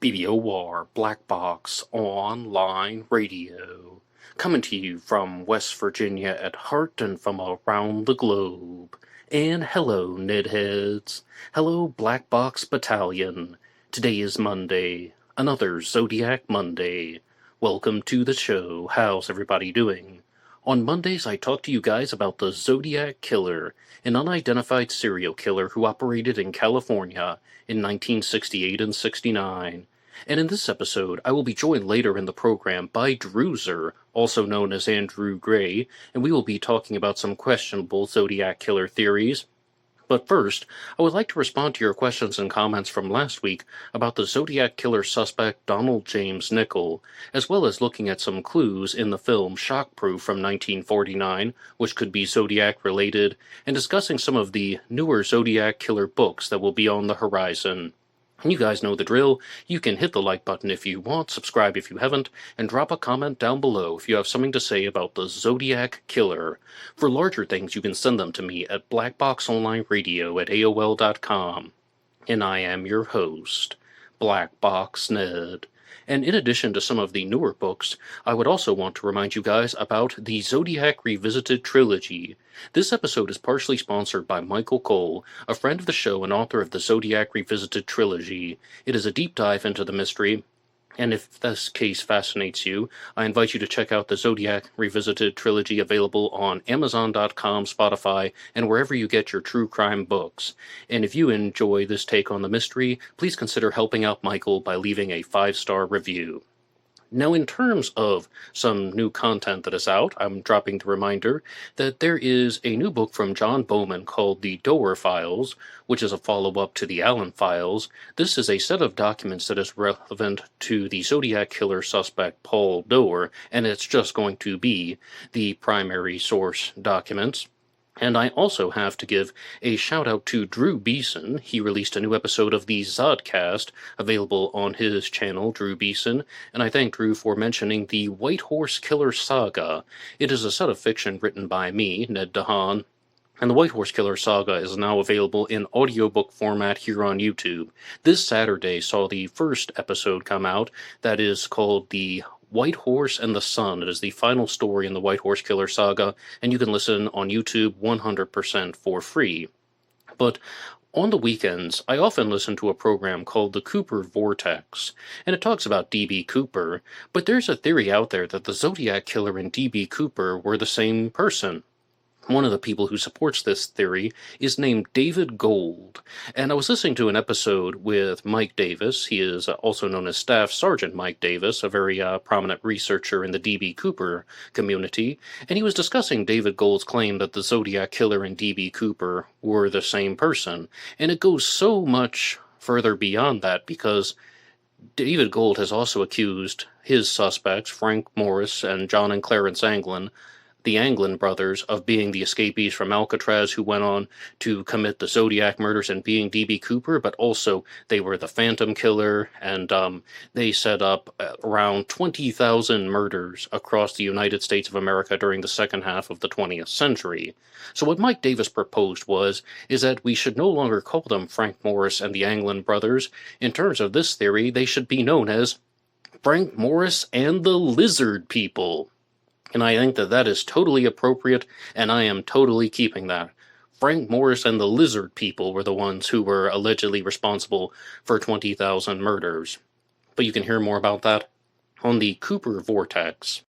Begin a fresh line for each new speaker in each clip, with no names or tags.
BBOR Black Box Online Radio, coming to you from West Virginia at heart and from around the globe. And hello, Nedheads. Hello, Black Box Battalion. Today is Monday, another Zodiac Monday. Welcome to the show. How's everybody doing? On Mondays, I talk to you guys about the Zodiac Killer, an unidentified serial killer who operated in California in 1968 and 69. And in this episode, I will be joined later in the program by Druzer, also known as Andrew Gray, and we will be talking about some questionable Zodiac Killer theories. But first, I would like to respond to your questions and comments from last week about the Zodiac Killer suspect Donald James Nichol, as well as looking at some clues in the film Shockproof from 1949, which could be Zodiac-related, and discussing some of the newer Zodiac Killer books that will be on the horizon. You guys know the drill. You can hit the like button if you want, subscribe if you haven't, and drop a comment down below if you have something to say about the Zodiac Killer. For larger things, you can send them to me at blackboxonlineradio@aol.com. And I am your host, Box Ned. And in addition to some of the newer books, I would also want to remind you guys about the Zodiac Revisited trilogy. This episode is partially sponsored by Michael Cole, a friend of the show and author of the Zodiac Revisited trilogy. It is a deep dive into the mystery, and if this case fascinates you, I invite you to check out the Zodiac Revisited trilogy available on Amazon.com, Spotify, and wherever you get your true crime books. And if you enjoy this take on the mystery, please consider helping out Michael by leaving a 5-star review. Now, in terms of some new content that is out, I'm dropping the reminder that there is a new book from John Bowman called The Doer Files, which is a follow-up to the Allen Files. This is a set of documents that is relevant to the Zodiac Killer suspect Paul Doer, and it's just going to be the primary source documents. And I also have to give a shout-out to Drew Beeson. He released a new episode of the Zodcast, available on his channel, Drew Beeson, and I thank Drew for mentioning the White Horse Killer Saga. It is a set of fiction written by me, Ned DeHaan, and the White Horse Killer Saga is now available in audiobook format here on YouTube. This Saturday saw the first episode come out that is called The White Horse and the Sun. It is the final story in the White Horse Killer Saga, and you can listen on YouTube 100% for free. But on the weekends, I often listen to a program called the Cooper Vortex, and it talks about D.B. Cooper, but there's a theory out there that the Zodiac Killer and D.B. Cooper were the same person. One of the people who supports this theory is named David Gold, and I was listening to an episode with Mike Davis. He is also known as Staff Sergeant Mike Davis, a very prominent researcher in the D.B. Cooper community, and he was discussing David Gold's claim that the Zodiac Killer and D.B. Cooper were the same person, and it goes so much further beyond that because David Gold has also accused his suspects, Frank Morris and John and Clarence Anglin, the Anglin brothers, of being the escapees from Alcatraz who went on to commit the Zodiac murders and being D.B. Cooper, but also they were the Phantom Killer, and they set up around 20,000 murders across the United States of America during the second half of the 20th century. So what Mike Davis proposed is that we should no longer call them Frank Morris and the Anglin brothers. In terms of this theory, they should be known as Frank Morris and the Lizard People. And I think that that is totally appropriate, and I am totally keeping that. Frank Morris and the Lizard People were the ones who were allegedly responsible for 20,000 murders. But you can hear more about that on the Cooper Vortex.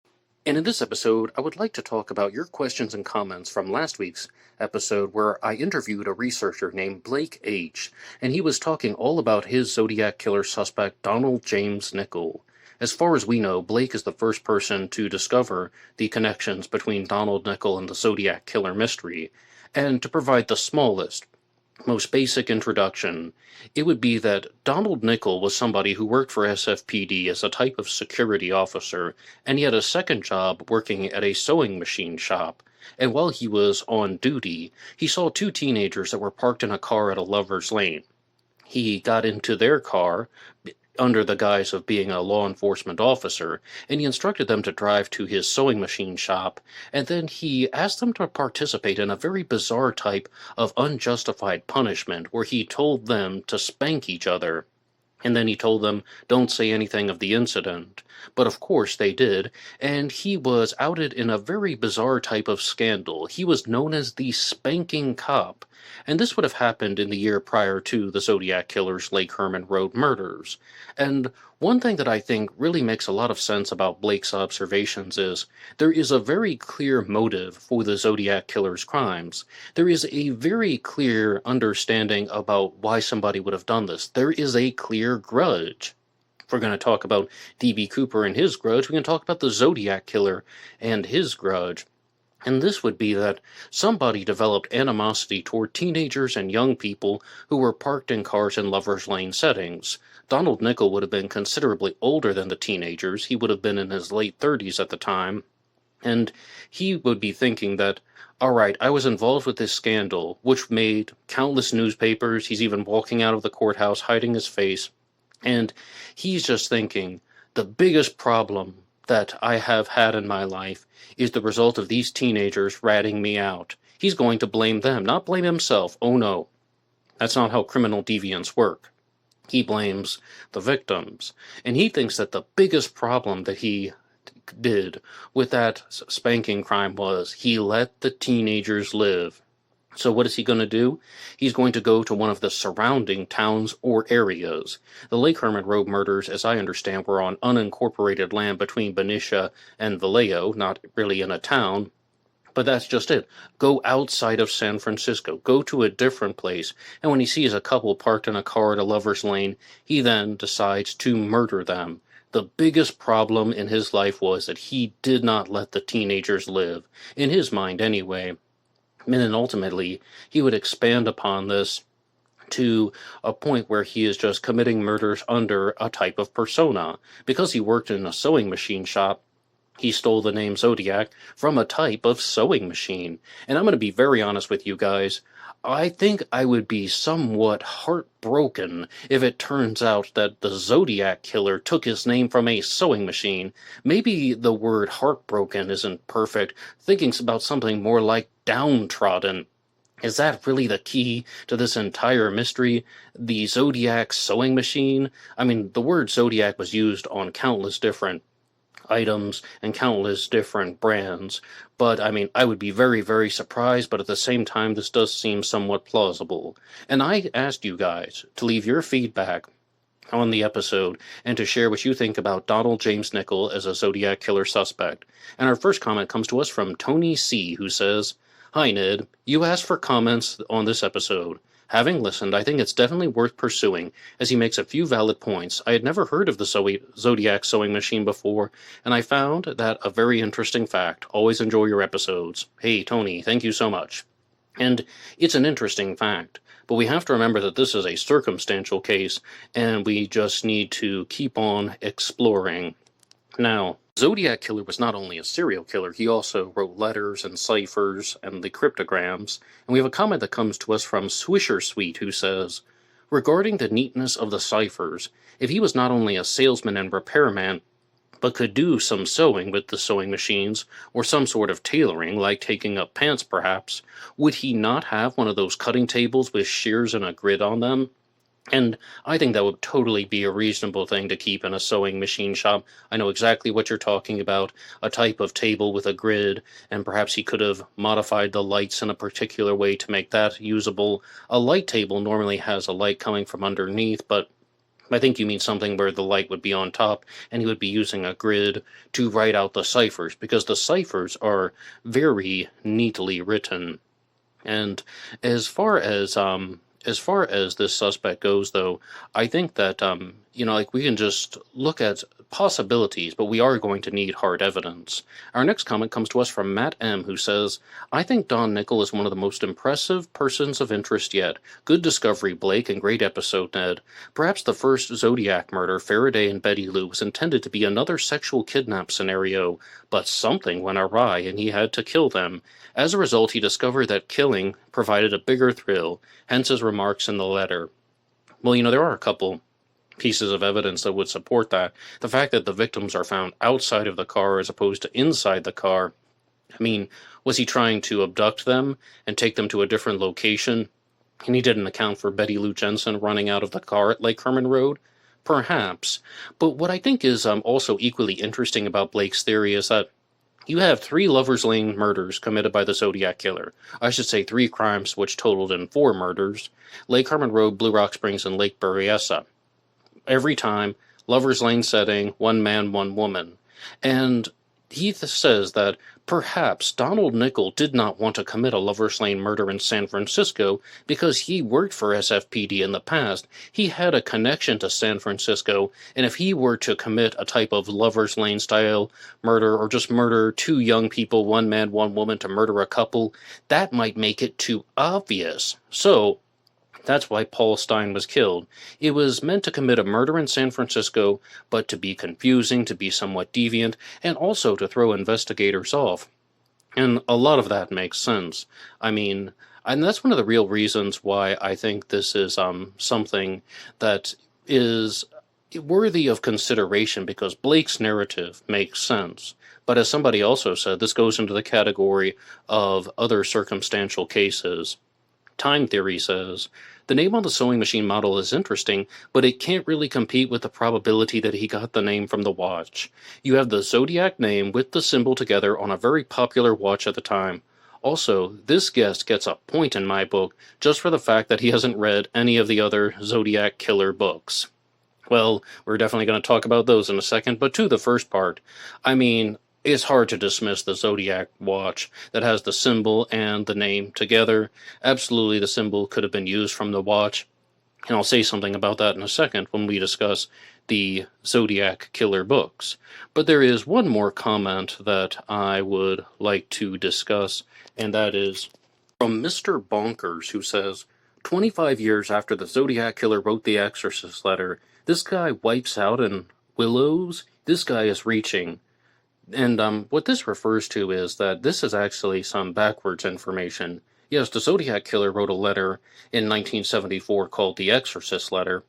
And in this episode, I would like to talk about your questions and comments from last week's episode where I interviewed a researcher named Blake H., and he was talking all about his Zodiac Killer suspect, Donald James Nichol. As far as we know, Blake is the first person to discover the connections between Donald Nichol and the Zodiac Killer mystery, and to provide the smallest, most basic introduction, it would be that Donald Nichol was somebody who worked for SFPD as a type of security officer, and he had a second job working at a sewing machine shop. And while he was on duty, he saw 2 teenagers that were parked in a car at a lover's lane. He got into their car under the guise of being a law enforcement officer, and he instructed them to drive to his sewing machine shop, and then he asked them to participate in a very bizarre type of unjustified punishment where he told them to spank each other. And then he told them, don't say anything of the incident. But of course they did, and he was outed in a very bizarre type of scandal. He was known as the Spanking Cop, and this would have happened in the year prior to the Zodiac Killer's Lake Herman Road murders. And one thing that I think really makes a lot of sense about Blake's observations is there is a very clear motive for the Zodiac Killer's crimes. There is a very clear understanding about why somebody would have done this. There is a clear grudge. If we're going to talk about D.B. Cooper and his grudge, we can talk about the Zodiac Killer and his grudge. And this would be that somebody developed animosity toward teenagers and young people who were parked in cars in Lover's Lane settings. Donald Nickel would have been considerably older than the teenagers. He would have been in his late 30s at the time. And he would be thinking that, all right, I was involved with this scandal, which made countless newspapers. He's even walking out of the courthouse, hiding his face. And he's just thinking, the biggest problem that I have had in my life is the result of these teenagers ratting me out. He's going to blame them, not blame himself. Oh no, that's not how criminal deviants work. He blames the victims. And he thinks that the biggest problem that he did with that spanking crime was he let the teenagers live. So what is he going to do? He's going to go to one of the surrounding towns or areas. The Lake Herman Road murders, as I understand, were on unincorporated land between Benicia and Vallejo, not really in a town. But that's just it. Go outside of San Francisco. Go to a different place. And when he sees a couple parked in a car at a Lover's Lane, he then decides to murder them. The biggest problem in his life was that he did not let the teenagers live. In his mind, anyway. And then ultimately, he would expand upon this to a point where he is just committing murders under a type of persona. Because he worked in a sewing machine shop, he stole the name Zodiac from a type of sewing machine. And I'm going to be very honest with you guys. I think I would be somewhat heartbroken if it turns out that the Zodiac Killer took his name from a sewing machine. Maybe the word heartbroken isn't perfect. Thinking about something more like downtrodden. Is that really the key to this entire mystery? The Zodiac sewing machine? I mean, the word Zodiac was used on countless different items and countless different brands, but I mean, I would be very, very surprised, but at the same time, this does seem somewhat plausible. And I asked you guys to leave your feedback on the episode and to share what you think about Donald James Nickel as a Zodiac Killer suspect. And our first comment comes to us from Tony C., who says, "Hi Ned, you asked for comments on this episode. Having listened, I think it's definitely worth pursuing, as he makes a few valid points. I had never heard of the Zodiac sewing machine before, and I found that a very interesting fact. Always enjoy your episodes." Hey, Tony, thank you so much. And it's an interesting fact, but we have to remember that this is a circumstantial case, and we just need to keep on exploring. Now, Zodiac Killer was not only a serial killer, he also wrote letters and ciphers and the cryptograms. And we have a comment that comes to us from Swisher Sweet, who says, "Regarding the neatness of the ciphers, if he was not only a salesman and repairman, but could do some sewing with the sewing machines, or some sort of tailoring, like taking up pants perhaps, would he not have one of those cutting tables with shears and a grid on them? And I think that would totally be a reasonable thing to keep in a sewing machine shop. I know exactly what you're talking about, a type of table with a grid, and perhaps he could have modified the lights in a particular way to make that usable. A light table normally has a light coming from underneath, but I think you mean something where the light would be on top, and he would be using a grid to write out the ciphers, because the ciphers are very neatly written. And as far as this suspect goes, though, I think that, we can just look at possibilities, but we are going to need hard evidence. Our next comment comes to us from Matt M., who says, "I think Don Nickel is one of the most impressive persons of interest yet. Good discovery, Blake, and great episode, Ned. Perhaps the first Zodiac murder, Faraday and Betty Lou, was intended to be another sexual kidnap scenario, but something went awry and he had to kill them. As a result, he discovered that killing provided a bigger thrill, hence his remarks in the letter." Well, there are a couple pieces of evidence that would support that. The fact that the victims are found outside of the car as opposed to inside the car. I mean, was he trying to abduct them and take them to a different location? And he didn't account for Betty Lou Jensen running out of the car at Lake Herman Road? Perhaps. But what I think is also equally interesting about Blake's theory is that you have 3 Lover's Lane murders committed by the Zodiac Killer. I should say 3 crimes which totaled in 4 murders. Lake Carmen Road, Blue Rock Springs, and Lake Berryessa. Every time, Lover's Lane setting, 1 man, 1 woman. And he says that perhaps Donald Nickel did not want to commit a Lover's Lane murder in San Francisco because he worked for SFPD in the past. He had a connection to San Francisco, and if he were to commit a type of Lover's Lane style murder, or just murder 2 young people, 1 man, 1 woman, to murder a couple, that might make it too obvious. So that's why Paul Stine was killed. It was meant to commit a murder in San Francisco, but to be confusing, to be somewhat deviant, and also to throw investigators off. And a lot of that makes sense. I mean, and that's one of the real reasons why I think this is something that is worthy of consideration, because Blake's narrative makes sense. But as somebody also said, this goes into the category of other circumstantial cases. Time theory says, the name on the sewing machine model is interesting, but it can't really compete with the probability that he got the name from the watch. You have the Zodiac name with the symbol together on a very popular watch at the time. Also, this guest gets a point in my book just for the fact that he hasn't read any of the other Zodiac Killer books. Well, we're definitely going to talk about those in a second, but to the first part, I mean, it's hard to dismiss the Zodiac watch that has the symbol and the name together. Absolutely, the symbol could have been used from the watch, and I'll say something about that in a second when we discuss the Zodiac Killer books. But there is one more comment that I would like to discuss, and that is from Mr. Bonkers, who says, 25 years after the Zodiac Killer wrote the Exorcist letter, this guy wipes out in Willows? This guy is reaching. And what this refers to is that this is actually some backwards information. Yes, the Zodiac Killer wrote a letter in 1974 called the Exorcist letter,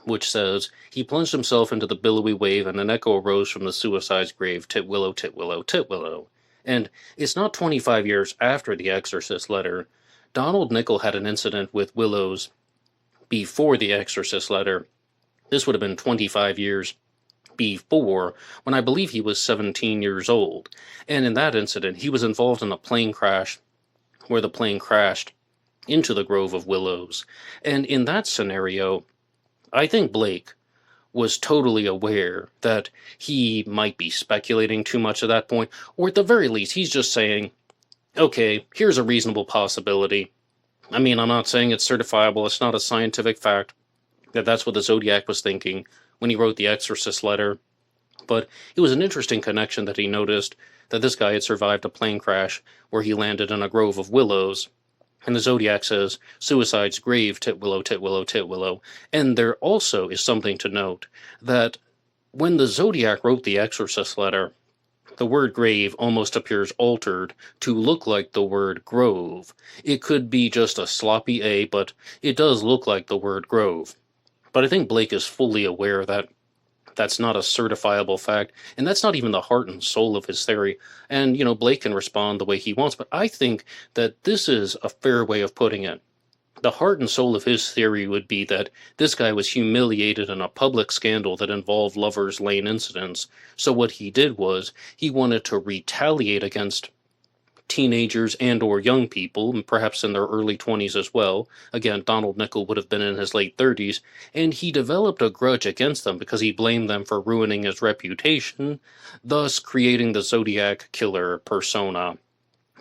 which says, he plunged himself into the billowy wave and an echo arose from the suicide's grave, Titwillow, Titwillow, Titwillow. And it's not 25 years after the Exorcist letter. Donald Nickel had an incident with Willows before the Exorcist letter. This would have been 25 years before, when I believe he was 17 years old. And in that incident, he was involved in a plane crash where the plane crashed into the Grove of Willows. And in that scenario, I think Blake was totally aware that he might be speculating too much at that point, or at the very least, he's just saying, okay, here's a reasonable possibility. I mean, I'm not saying it's certifiable, it's not a scientific fact that that's what the Zodiac was thinking when he wrote the Exorcist letter, but it was an interesting connection that he noticed that this guy had survived a plane crash where he landed in a grove of willows, and the Zodiac says, suicide's grave, Titwillow, Titwillow, Titwillow. And there also is something to note, that when the Zodiac wrote the Exorcist letter, the word grave almost appears altered to look like the word grove. It could be just a sloppy A, but it does look like the word grove. But I think Blake is fully aware that that's not a certifiable fact, and that's not even the heart and soul of his theory. And, you know, Blake can respond the way he wants, but I think that this is a fair way of putting it. The heart and soul of his theory would be that this guy was humiliated in a public scandal that involved Lover's Lane incidents, so what he did was he wanted to retaliate against teenagers and or young people, perhaps in their early 20s as well. Again, Donald Nickel would have been in his late 30s, and he developed a grudge against them because he blamed them for ruining his reputation, thus creating the Zodiac Killer persona.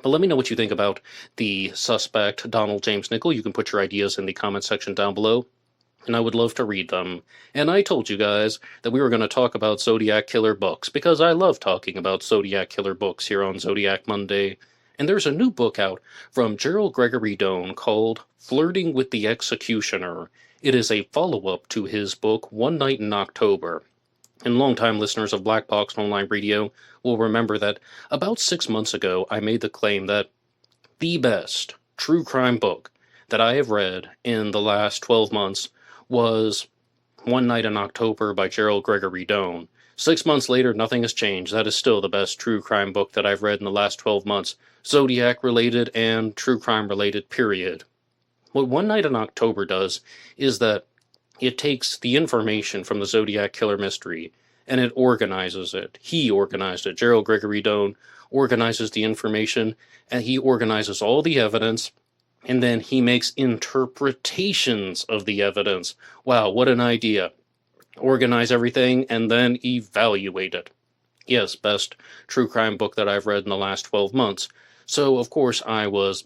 But let me know what you think about the suspect, Donald James Nickel. You can put your ideas in the comment section down below, and I would love to read them. And I told you guys that we were going to talk about Zodiac Killer books, because I love talking about Zodiac Killer books here on Zodiac Monday. And there's a new book out from Gerald Gregory Doan called Flirting with the Executioner. It is a follow-up to his book, One Night in October. And longtime listeners of Black Box Online Radio will remember that about 6 months ago, I made the claim that the best true crime book that I have read in the last 12 months was One Night in October by Gerald Gregory Doan. 6 months later, nothing has changed. That is still the best true crime book that I've read in the last 12 months. Zodiac-related and true crime-related, period. What One Night in October does is that it takes the information from the Zodiac Killer mystery and it organizes it. He organized it. Gerald Gregory Doan organizes the information, and he organizes all the evidence, and then he makes interpretations of the evidence. Wow, what an idea. Organize everything and then evaluate it. Yes, best true crime book that I've read in the last 12 months. So, of course, I was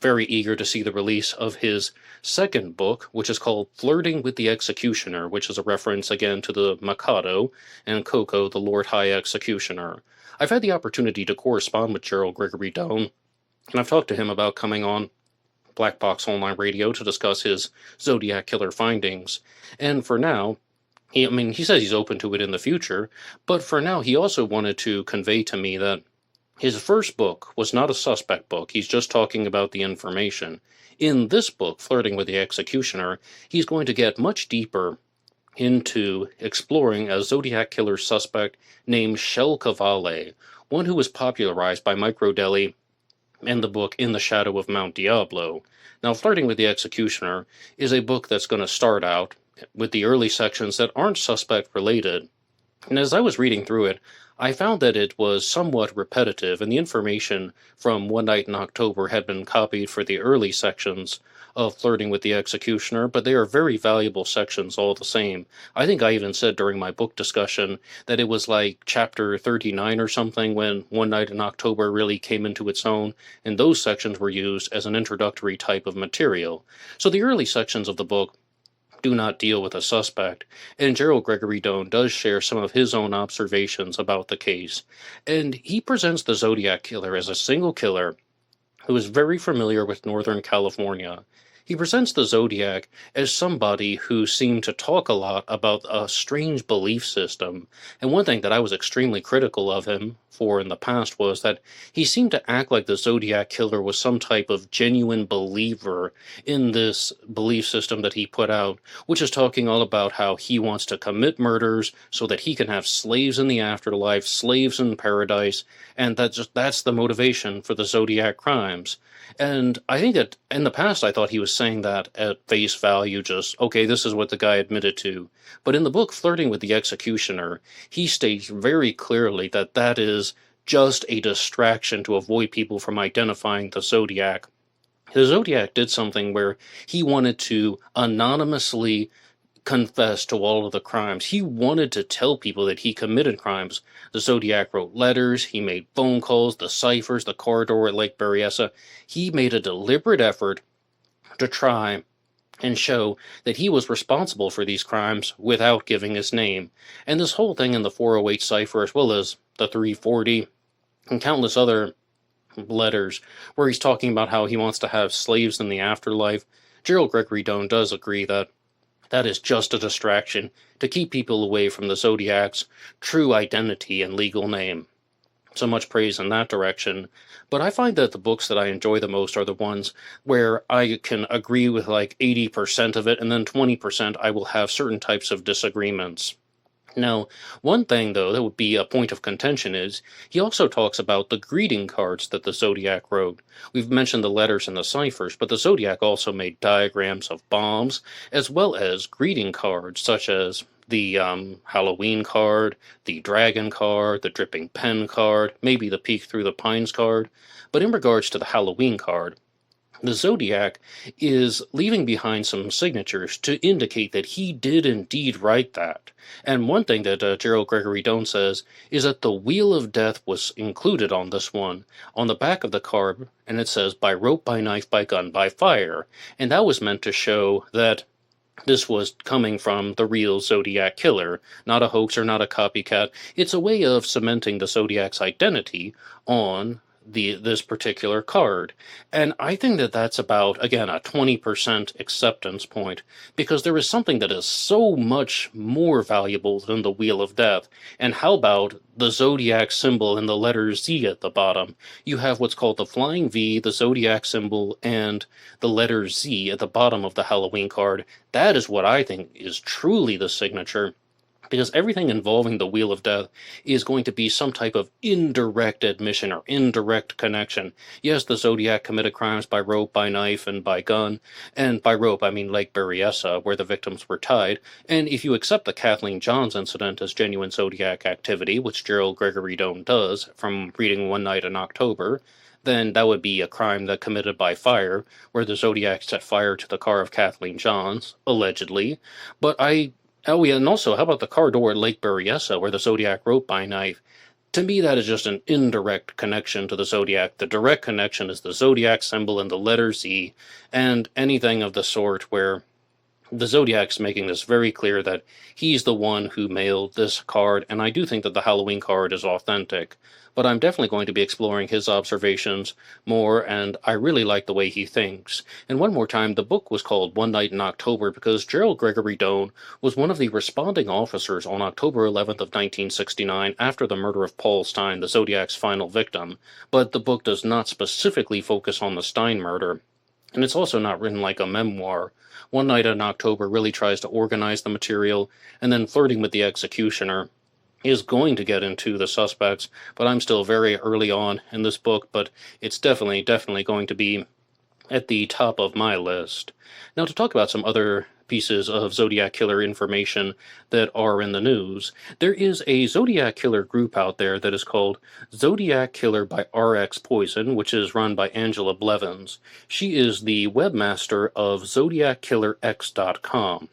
very eager to see the release of his second book, which is called Flirting with the Executioner, which is a reference again to the Mikado and Coco, the Lord High Executioner. I've had the opportunity to correspond with Gerald Gregory Doan, and I've talked to him about coming on Black Box Online Radio to discuss his Zodiac Killer findings. And for now, he says he's open to it in the future, but for now he also wanted to convey to me that his first book was not a suspect book. He's just talking about the information. In this book, Flirting with the Executioner, he's going to get much deeper into exploring a Zodiac Killer suspect named Shel Cavale, one who was popularized by Mike Rodelli and the book In the Shadow of Mount Diablo. Now, Flirting with the Executioner is a book that's going to start out with the early sections that aren't suspect-related. And as I was reading through it, I found that it was somewhat repetitive, and the information from One Night in October had been copied for the early sections of Flirting with the Executioner, but they are very valuable sections all the same. I think I even said during my book discussion that it was like chapter 39 or something when One Night in October really came into its own, and those sections were used as an introductory type of material. So the early sections of the book do not deal with a suspect, and Gerald Gregory Doan does share some of his own observations about the case, and he presents the Zodiac Killer as a single killer who is very familiar with Northern California. He presents the Zodiac as somebody who seemed to talk a lot about a strange belief system, and one thing that I was extremely critical of him for in the past was that he seemed to act like the Zodiac Killer was some type of genuine believer in this belief system that he put out, which is talking all about how he wants to commit murders so that he can have slaves in the afterlife, slaves in paradise, and that's the motivation for the Zodiac crimes. And I think that in the past I thought he was saying that at face value, just, okay, this is what the guy admitted to. But in the book Flirting with the Executioner, he states very clearly that that is just a distraction to avoid people from identifying the Zodiac. The Zodiac did something where he wanted to anonymously confess to all of the crimes. He wanted to tell people that he committed crimes. The Zodiac wrote letters, he made phone calls, the ciphers, the corridor at Lake Berryessa. He made a deliberate effort to try and show that he was responsible for these crimes without giving his name. And this whole thing in the 408 cipher, as well as the 340, and countless other letters where he's talking about how he wants to have slaves in the afterlife, Gerald Gregory Doan does agree that that is just a distraction to keep people away from the Zodiac's true identity and legal name. So much praise in that direction. But I find that the books that I enjoy the most are the ones where I can agree with like 80% of it, and then 20% I will have certain types of disagreements. Now, one thing, though, that would be a point of contention is he also talks about the greeting cards that the Zodiac wrote. We've mentioned the letters and the ciphers, but the Zodiac also made diagrams of bombs, as well as greeting cards, such as the Halloween card, the dragon card, the dripping pen card, maybe the peek through the pines card. But in regards to the Halloween card, the Zodiac is leaving behind some signatures to indicate that he did indeed write that. And one thing that Gerald Gregory Doan says is that the Wheel of Death was included on this one, on the back of the card, and it says, by rope, by knife, by gun, by fire. And that was meant to show that this was coming from the real Zodiac Killer, not a hoax or not a copycat. It's a way of cementing the Zodiac's identity on this particular card. And I think that that's about, again, a 20% acceptance point, because there is something that is so much more valuable than the Wheel of Death. And how about the Zodiac symbol and the letter Z at the bottom? You have what's called the Flying V, the Zodiac symbol, and the letter Z at the bottom of the Halloween card. That is what I think is truly the signature. because everything involving the Wheel of Death is going to be some type of indirect admission or indirect connection. Yes, the Zodiac committed crimes by rope, by knife, and by gun. And by rope, I mean Lake Berryessa, where the victims were tied. And if you accept the Kathleen Johns incident as genuine Zodiac activity, which Gerald Gregory Doan does from reading One Night in October, then that would be a crime that committed by fire, where the Zodiac set fire to the car of Kathleen Johns, allegedly. Oh, yeah, and also, how about the car door at Lake Berryessa, where the Zodiac wrote by knife? To me, that is just an indirect connection to the Zodiac. The direct connection is the Zodiac symbol and the letter Z, and anything of the sort where the Zodiac's making this very clear that he's the one who mailed this card, and I do think that the Halloween card is authentic. But I'm definitely going to be exploring his observations more, and I really like the way he thinks. And one more time, the book was called One Night in October because Gerald Gregory Doan was one of the responding officers on October 11th of 1969 after the murder of Paul Stine, the Zodiac's final victim. But the book does not specifically focus on the Stine murder, and it's also not written like a memoir. One Night in October really tries to organize the material, and then Flirting with the Executioner is going to get into the suspects, but I'm still very early on in this book, but it's definitely going to be at the top of my list. Now, to talk about some other pieces of Zodiac Killer information that are in the news, there is a Zodiac Killer group out there that is called Zodiac Killer by RX Poison, which is run by Angela Blevins. She is the webmaster of ZodiacKillerX.com.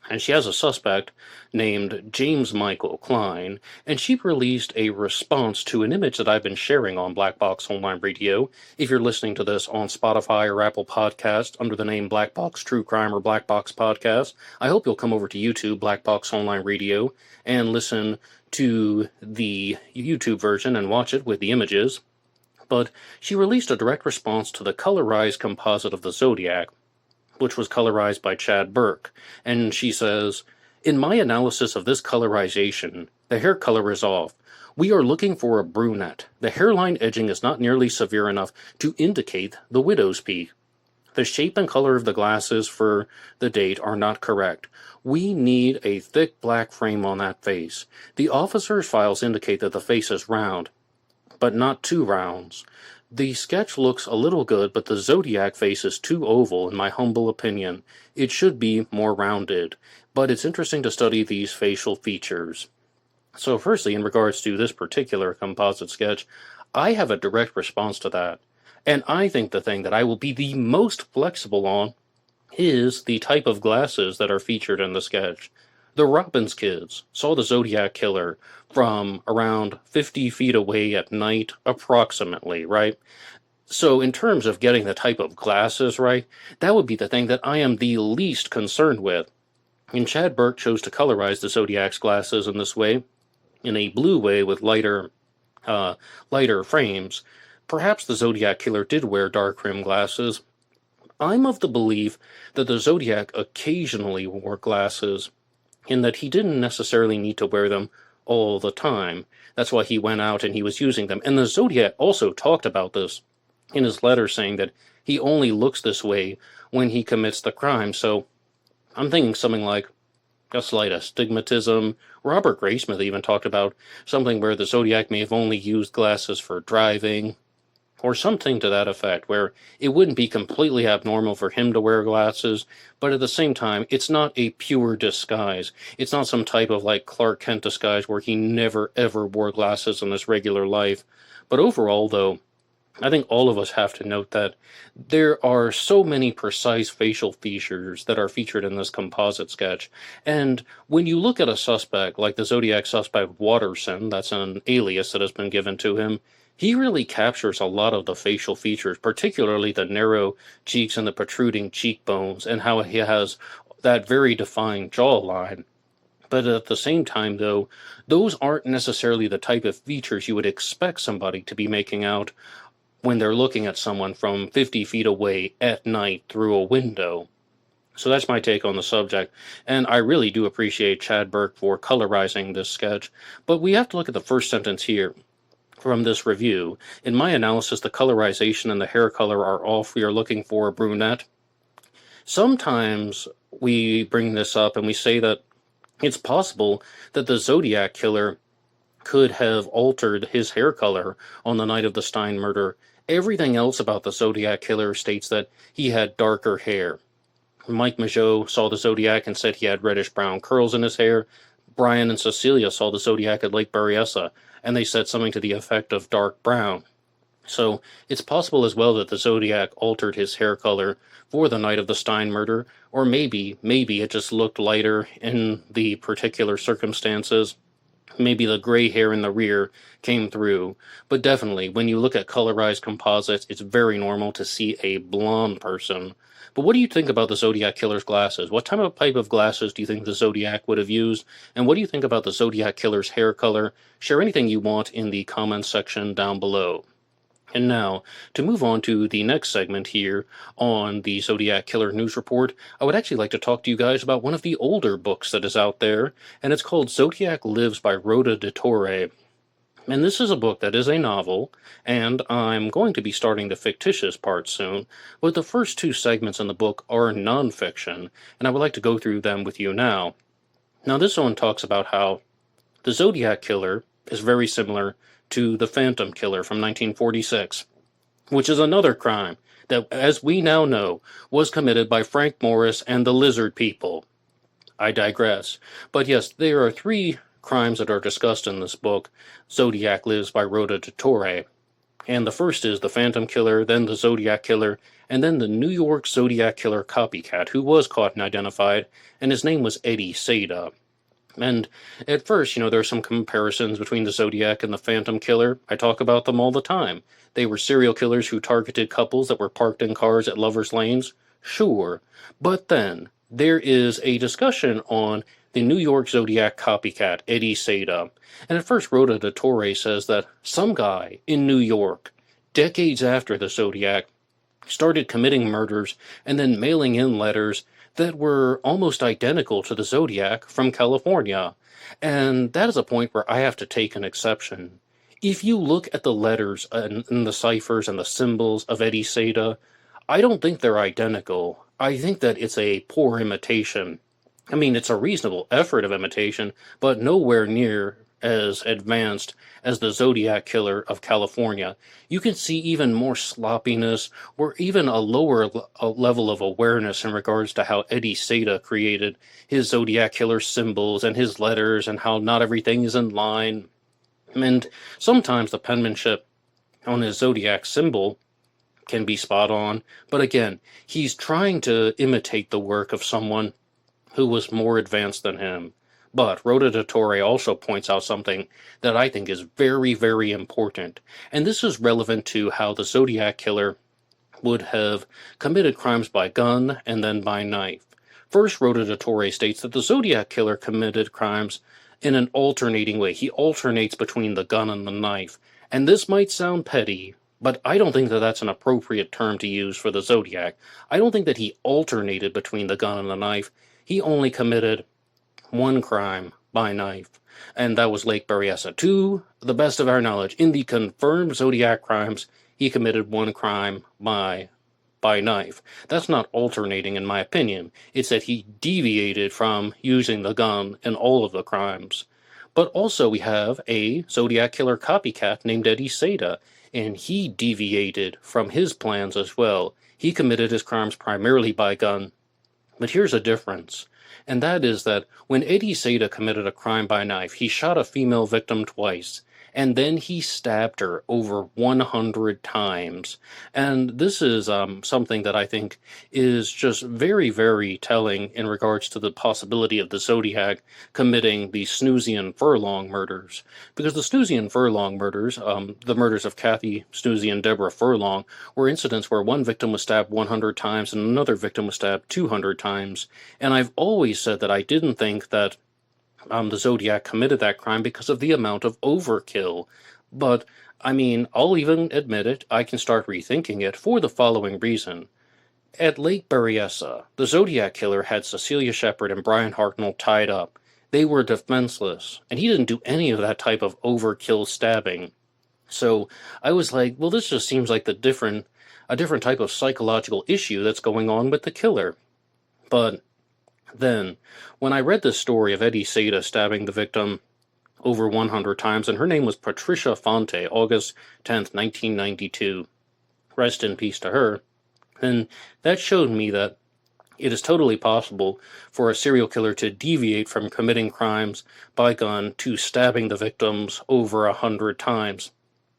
And she has a suspect named James Michael Klein, and she released a response to an image that I've been sharing on Black Box Online Radio. If you're listening to this on Spotify or Apple Podcasts under the name Black Box True Crime or Black Box Podcast, I hope you'll come over to YouTube, Black Box Online Radio, and listen to the YouTube version and watch it with the images. But she released a direct response to the colorized composite of the Zodiac, which was colorized by Chad Burke, and she says, "In my analysis of this colorization, the hair color is off. We are looking for a brunette. The hairline edging is not nearly severe enough to indicate the widow's peak. The shape and color of the glasses for the date are not correct. We need a thick black frame on that face. The officer's files indicate that the face is round, but not two rounds. The sketch looks a little good, but the Zodiac face is too oval, in my humble opinion. It should be more rounded, but it's interesting to study these facial features." So firstly, in regards to this particular composite sketch, I have a direct response to that. And I think the thing that I will be the most flexible on is the type of glasses that are featured in the sketch. The Robbins kids saw the Zodiac Killer from around 50 feet away at night, approximately, right? So in terms of getting the type of glasses right, that would be the thing that I am the least concerned with. And Chad Burke chose to colorize the Zodiac's glasses in this way, in a blue way with lighter frames. Perhaps the Zodiac Killer did wear dark rim glasses. I'm of the belief that the Zodiac occasionally wore glasses, in that he didn't necessarily need to wear them all the time. That's why he went out and he was using them. And the Zodiac also talked about this in his letter, saying that he only looks this way when he commits the crime. So I'm thinking something like a slight astigmatism. Robert Graysmith even talked about something where the Zodiac may have only used glasses for driving, or something to that effect, where it wouldn't be completely abnormal for him to wear glasses, but at the same time, it's not a pure disguise. It's not some type of like Clark Kent disguise where he never ever wore glasses in his regular life. But overall, though, I think all of us have to note that there are so many precise facial features that are featured in this composite sketch. And when you look at a suspect, like the Zodiac suspect Watterson, that's an alias that has been given to him, he really captures a lot of the facial features, particularly the narrow cheeks and the protruding cheekbones, and how he has that very defined jawline. But at the same time, though, those aren't necessarily the type of features you would expect somebody to be making out when they're looking at someone from 50 feet away at night through a window. So that's my take on the subject, and I really do appreciate Chad Burke for colorizing this sketch. But we have to look at the first sentence here from this review. "In my analysis, the colorization and the hair color are off. We are looking for a brunette." Sometimes we bring this up and we say that It's possible that the Zodiac Killer could have altered his hair color on the night of the Stein murder. Everything else about the Zodiac Killer states that he had darker hair. Mike Mageau saw the Zodiac and said he had reddish-brown curls in his hair. Brian and Cecilia saw the Zodiac at Lake Berryessa, and they said something to the effect of dark brown. So it's possible as well that the Zodiac altered his hair color for the night of the Stein murder, or maybe it just looked lighter in the particular circumstances. Maybe the gray hair in the rear came through. But definitely, when you look at colorized composites, it's very normal to see a blonde person. But what do you think about the Zodiac Killer's glasses? What type of glasses do you think the Zodiac would have used? And what do you think about the Zodiac Killer's hair color? Share anything you want in the comments section down below. And now, to move on to the next segment here on the Zodiac Killer News Report, I would actually like to talk to you guys about one of the older books that is out there, and it's called Zodiac Lives by Rhoda Torre. And this is a book that is a novel, and I'm going to be starting the fictitious part soon, but the first two segments in the book are nonfiction, and I would like to go through them with you now. Now, this one talks about how the Zodiac Killer is very similar to the Phantom Killer from 1946, which is another crime that, as we now know, was committed by Frank Morris and the Lizard People. I digress. But yes, there are three crimes that are discussed in this book, Zodiac Lives by Rhoda Torre. And the first is the Phantom Killer, then the Zodiac Killer, and then the New York Zodiac Killer copycat, who was caught and identified, and his name was Eddie Seda. And at first, there's some comparisons between the Zodiac and the Phantom Killer. I talk about them all the time. They were serial killers who targeted couples that were parked in cars at lovers' lanes. Sure. But then, there is a discussion on the New York Zodiac copycat, Eddie Seda. And at first, Rhoda Torre says that some guy in New York, decades after the Zodiac, started committing murders and then mailing in letters that were almost identical to the Zodiac from California. And that is a point where I have to take an exception. If you look at the letters and the ciphers and the symbols of Eddie Seda, I don't think they're identical. I think that it's a poor imitation. I mean, it's a reasonable effort of imitation, but nowhere near as advanced as the Zodiac Killer of California. You can see even more sloppiness or even a lower level of awareness in regards to how Eddie Seda created his Zodiac Killer symbols and his letters and how not everything is in line. And sometimes the penmanship on his Zodiac symbol can be spot on, but again, he's trying to imitate the work of someone who was more advanced than him. But Rhoda Torre also points out something that I think is very, very important, and this is relevant to how the Zodiac Killer would have committed crimes by gun and then by knife. First, Rhoda Torre states that the Zodiac Killer committed crimes in an alternating way. He alternates between the gun and the knife, and this might sound petty, but I don't think that that's an appropriate term to use for the Zodiac. I don't think that he alternated between the gun and the knife. He only committed one crime by knife, and that was Lake Berryessa. To the best of our knowledge, in the confirmed Zodiac crimes, he committed one crime by knife. That's not alternating, in my opinion. It's that he deviated from using the gun in all of the crimes. But also we have a Zodiac Killer copycat named Eddie Seda, and he deviated from his plans as well. He committed his crimes primarily by gun. But here's a difference, and that is that when Eddie Seda committed a crime by knife, he shot a female victim twice, and then he stabbed her over 100 times. And this is something that I think is just very, very telling in regards to the possibility of the Zodiac committing the Snoozy and Furlong murders. Because the Snoozy and Furlong murders, the murders of Kathy Snoozy and Deborah Furlong, were incidents where one victim was stabbed 100 times and another victim was stabbed 200 times. And I've always said that I didn't think that the Zodiac committed that crime because of the amount of overkill. But, I mean, I'll even admit it, I can start rethinking it for the following reason. At Lake Berryessa, the Zodiac Killer had Cecilia Shepard and Brian Hartnell tied up. They were defenseless, and he didn't do any of that type of overkill stabbing. So, I was like, well, this just seems like a different type of psychological issue that's going on with the killer. But Then, when I read this story of Eddie Seda stabbing the victim over 100 times, and her name was Patricia Fonte, August 10th, 1992, rest in peace to her, then that showed me that it is totally possible for a serial killer to deviate from committing crimes by gun to stabbing the victims over 100 times.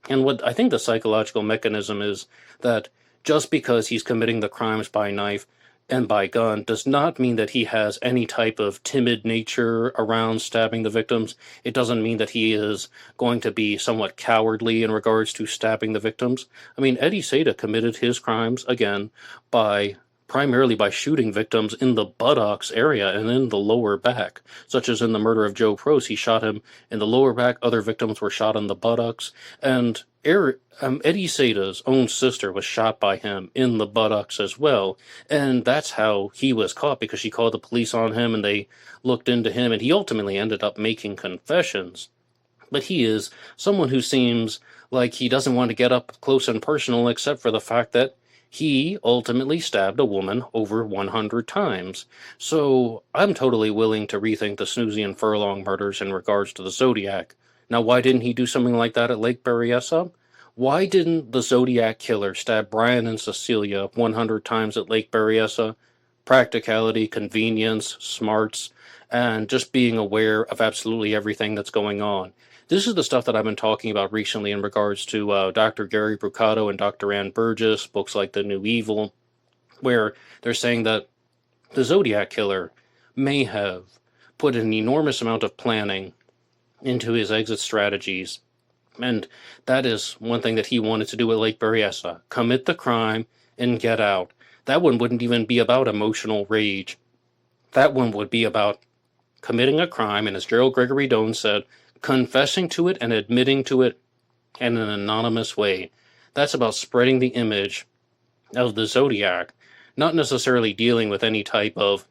And what I think the psychological mechanism is that just because he's committing the crimes by knife and by gun does not mean that he has any type of timid nature around stabbing the victims. It doesn't mean that he is going to be somewhat cowardly in regards to stabbing the victims. I mean, Eddie Seda committed his crimes, again, primarily by shooting victims in the buttocks area and in the lower back, such as in the murder of Joe Proce. He shot him in the lower back, other victims were shot in the buttocks, and Eddie Seda's own sister was shot by him in the buttocks as well, and that's how he was caught, because she called the police on him and they looked into him, and he ultimately ended up making confessions. But he is someone who seems like he doesn't want to get up close and personal, except for the fact that he ultimately stabbed a woman over 100 times. So I'm totally willing to rethink the Snoozy and Furlong murders in regards to the Zodiac. Now, why didn't he do something like that at Lake Berryessa? Why didn't the Zodiac Killer stab Brian and Cecilia 100 times at Lake Berryessa? Practicality, convenience, smarts, and just being aware of absolutely everything that's going on. This is the stuff that I've been talking about recently in regards to Dr. Gary Brucato and Dr. Ann Burgess, books like The New Evil, where they're saying that the Zodiac Killer may have put an enormous amount of planning into his exit strategies, and that is one thing that he wanted to do at Lake Berryessa: commit the crime and get out. That one wouldn't even be about emotional rage. That one would be about committing a crime, and as Gerald Gregory Doan said, confessing to it and admitting to it in an anonymous way. That's about spreading the image of the Zodiac, not necessarily dealing with any type of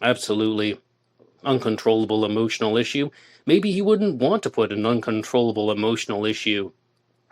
absolutely uncontrollable emotional issue. Maybe he wouldn't want to put an uncontrollable emotional issue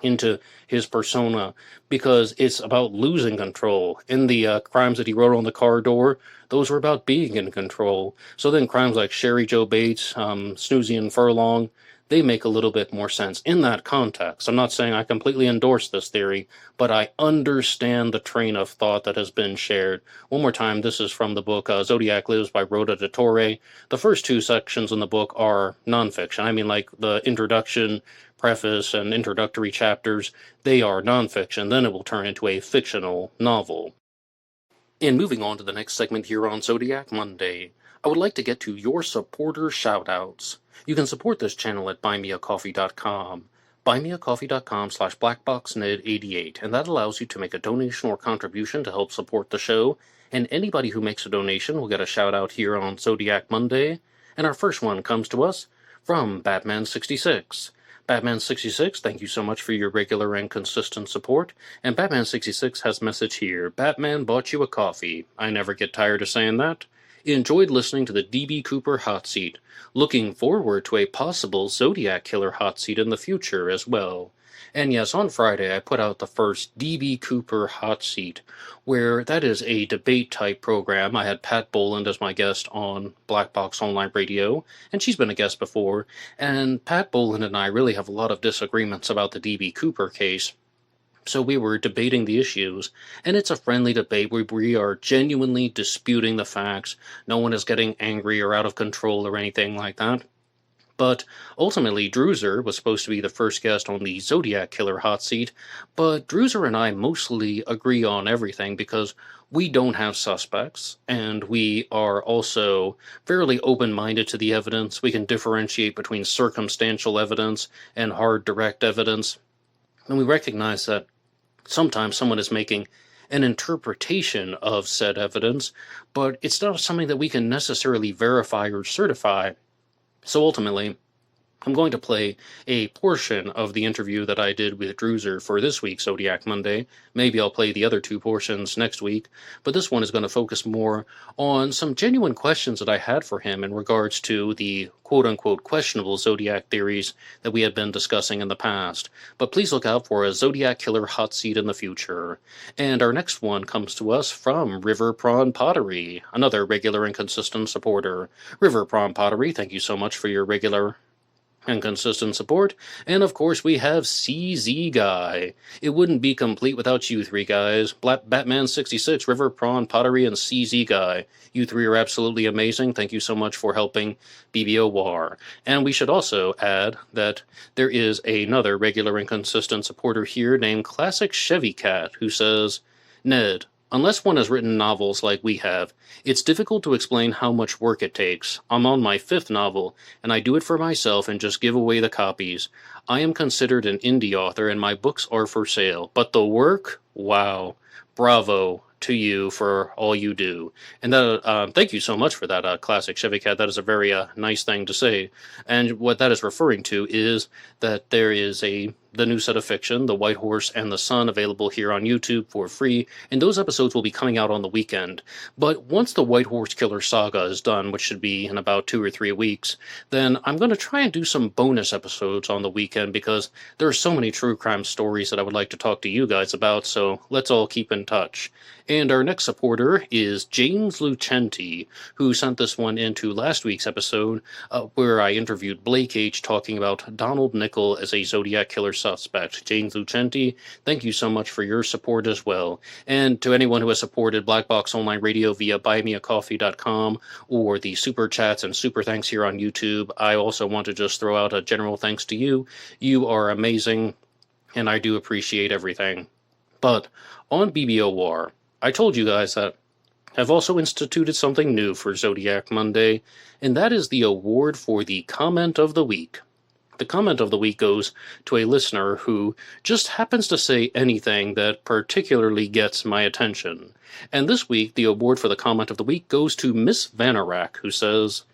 into his persona, because it's about losing control. In the crimes that he wrote on the car door, those were about being in control. So then crimes like Sherry Joe Bates, Snoozy and Furlong, they make a little bit more sense in that context. I'm not saying I completely endorse this theory, but I understand the train of thought that has been shared. One more time, this is from the book Zodiac Lives by Rhoda de Torre. The first two sections in the book are nonfiction. I mean, like the introduction, preface, and introductory chapters, they are nonfiction. Then it will turn into a fictional novel. And moving on to the next segment here on Zodiac Monday, I would like to get to your supporter shoutouts. You can support this channel at buymeacoffee.com. buymeacoffee.com/blackboxned88, and that allows you to make a donation or contribution to help support the show, and anybody who makes a donation will get a shout out here on Zodiac Monday. And our first one comes to us from Batman66. Batman66, thank you so much for your regular and consistent support. And Batman66 has a message here: Batman bought you a coffee. I never get tired of saying that. Enjoyed listening to the DB Cooper hot seat. Looking forward to a possible Zodiac Killer hot seat in the future as well. And yes, on Friday I put out the first DB Cooper hot seat, where that is a debate-type program. I had Pat Boland as my guest on Black Box Online Radio, and she's been a guest before, and Pat Boland and I really have a lot of disagreements about the DB Cooper case. So we were debating the issues, and it's a friendly debate where we are genuinely disputing the facts. No one is getting angry or out of control or anything like that. But ultimately, Druzer was supposed to be the first guest on the Zodiac Killer hot seat, but Druzer and I mostly agree on everything because we don't have suspects, and we are also fairly open-minded to the evidence. We can differentiate between circumstantial evidence and hard direct evidence, and we recognize that sometimes someone is making an interpretation of said evidence, but it's not something that we can necessarily verify or certify. So ultimately, I'm going to play a portion of the interview that I did with Druzer for this week's Zodiac Monday. Maybe I'll play the other two portions next week, but this one is going to focus more on some genuine questions that I had for him in regards to the quote-unquote questionable Zodiac theories that we had been discussing in the past. But please look out for a Zodiac Killer hot seat in the future. And our next one comes to us from River Prawn Pottery, another regular and consistent supporter. River Prawn Pottery, thank you so much for your regular and consistent support, and of course we have CZ Guy. It wouldn't be complete without you three guys. Batman 66, River Prawn Pottery, and CZ Guy. You three are absolutely amazing. Thank you so much for helping BBO War. And we should also add that there is another regular and consistent supporter here named Classic Chevy Cat, who says, Ned, unless one has written novels like we have, it's difficult to explain how much work it takes. I'm on my 5th novel, and I do it for myself and just give away the copies. I am considered an indie author, and my books are for sale. But the work? Wow. Bravo to you for all you do. And thank you so much for that, Classic Chevy Cat. That is a very nice thing to say. And what that is referring to is that there is the new set of fiction, The White Horse and the Sun, available here on YouTube for free, and those episodes will be coming out on the weekend. But once the White Horse Killer saga is done, which should be in about 2 or 3 weeks, then I'm going to try and do some bonus episodes on the weekend, because there are so many true crime stories that I would like to talk to you guys about, so let's all keep in touch. And our next supporter is James Lucenti, who sent this one into last week's episode, where I interviewed Blake H. talking about Donald Nickel as a Zodiac Killer suspect. James Lucenti, thank you so much for your support as well. And to anyone who has supported Black Box Online Radio via buymeacoffee.com or the super chats and super thanks here on YouTube, I also want to just throw out a general thanks to you. You are amazing, and I do appreciate everything. But on BBO War, I told you guys that I've also instituted something new for Zodiac Monday, and that is the award for the Comment of the Week. The Comment of the Week goes to a listener who just happens to say anything that particularly gets my attention. And this week, the award for the Comment of the Week goes to Miss Vanarak, who says,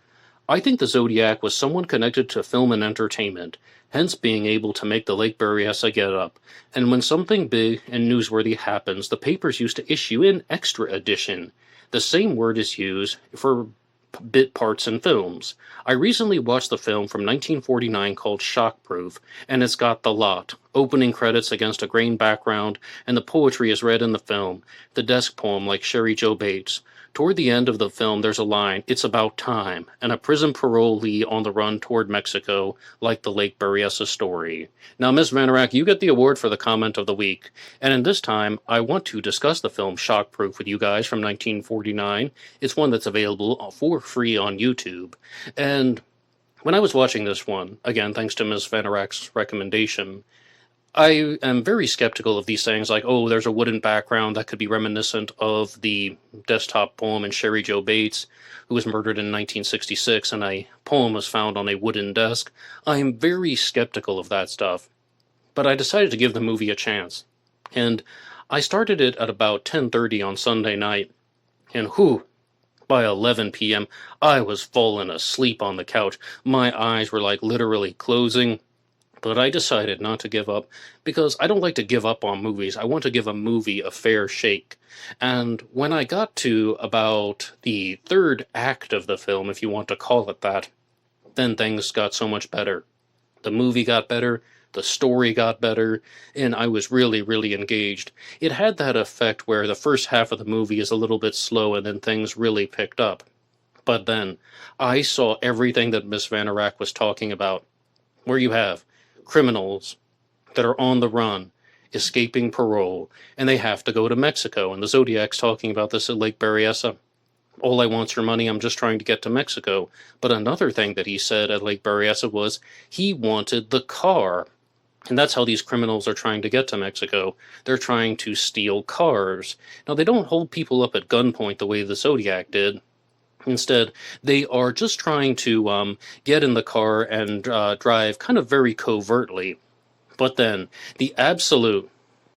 I think the Zodiac was someone connected to film and entertainment, hence being able to make the Lake Berryessa get up. And when something big and newsworthy happens, the papers used to issue an extra edition. The same word is used for bit parts in films. I recently watched the film from 1949 called Shockproof, and it's got the lot. Opening credits against a grain background, and the poetry is read in the film. The desk poem like Sherry Joe Bates. Toward the end of the film, there's a line, it's about time, and a prison parolee on the run toward Mexico, like the Lake Berryessa story. Now, Ms. Vanarak, you get the award for the Comment of the Week, and in this time, I want to discuss the film Shockproof with you guys from 1949. It's one that's available for free on YouTube, and when I was watching this one, again, thanks to Ms. Vanarak's recommendation, I am very skeptical of these things like, oh, there's a wooden background that could be reminiscent of the desktop poem in Sherry Joe Bates, who was murdered in 1966, and a poem was found on a wooden desk. I am very skeptical of that stuff. But I decided to give the movie a chance. And I started it at about 10:30 on Sunday night, and by 11 p.m., I was falling asleep on the couch. My eyes were like literally closing. But I decided not to give up, because I don't like to give up on movies. I want to give a movie a fair shake. And when I got to about the 3rd act of the film, if you want to call it that, then things got so much better. The movie got better, the story got better, and I was really, really engaged. It had that effect where the first half of the movie is a little bit slow and then things really picked up. But then I saw everything that Miss Vanarak was talking about, where you have criminals that are on the run, escaping parole, and they have to go to Mexico, and the Zodiac's talking about this at Lake Berryessa. All I want's your money, I'm just trying to get to Mexico. But another thing that he said at Lake Berryessa was he wanted the car. And that's how these criminals are trying to get to Mexico. They're trying to steal cars. Now, they don't hold people up at gunpoint the way the Zodiac did. Instead, they are just trying to get in the car and drive kind of very covertly. But then, the absolute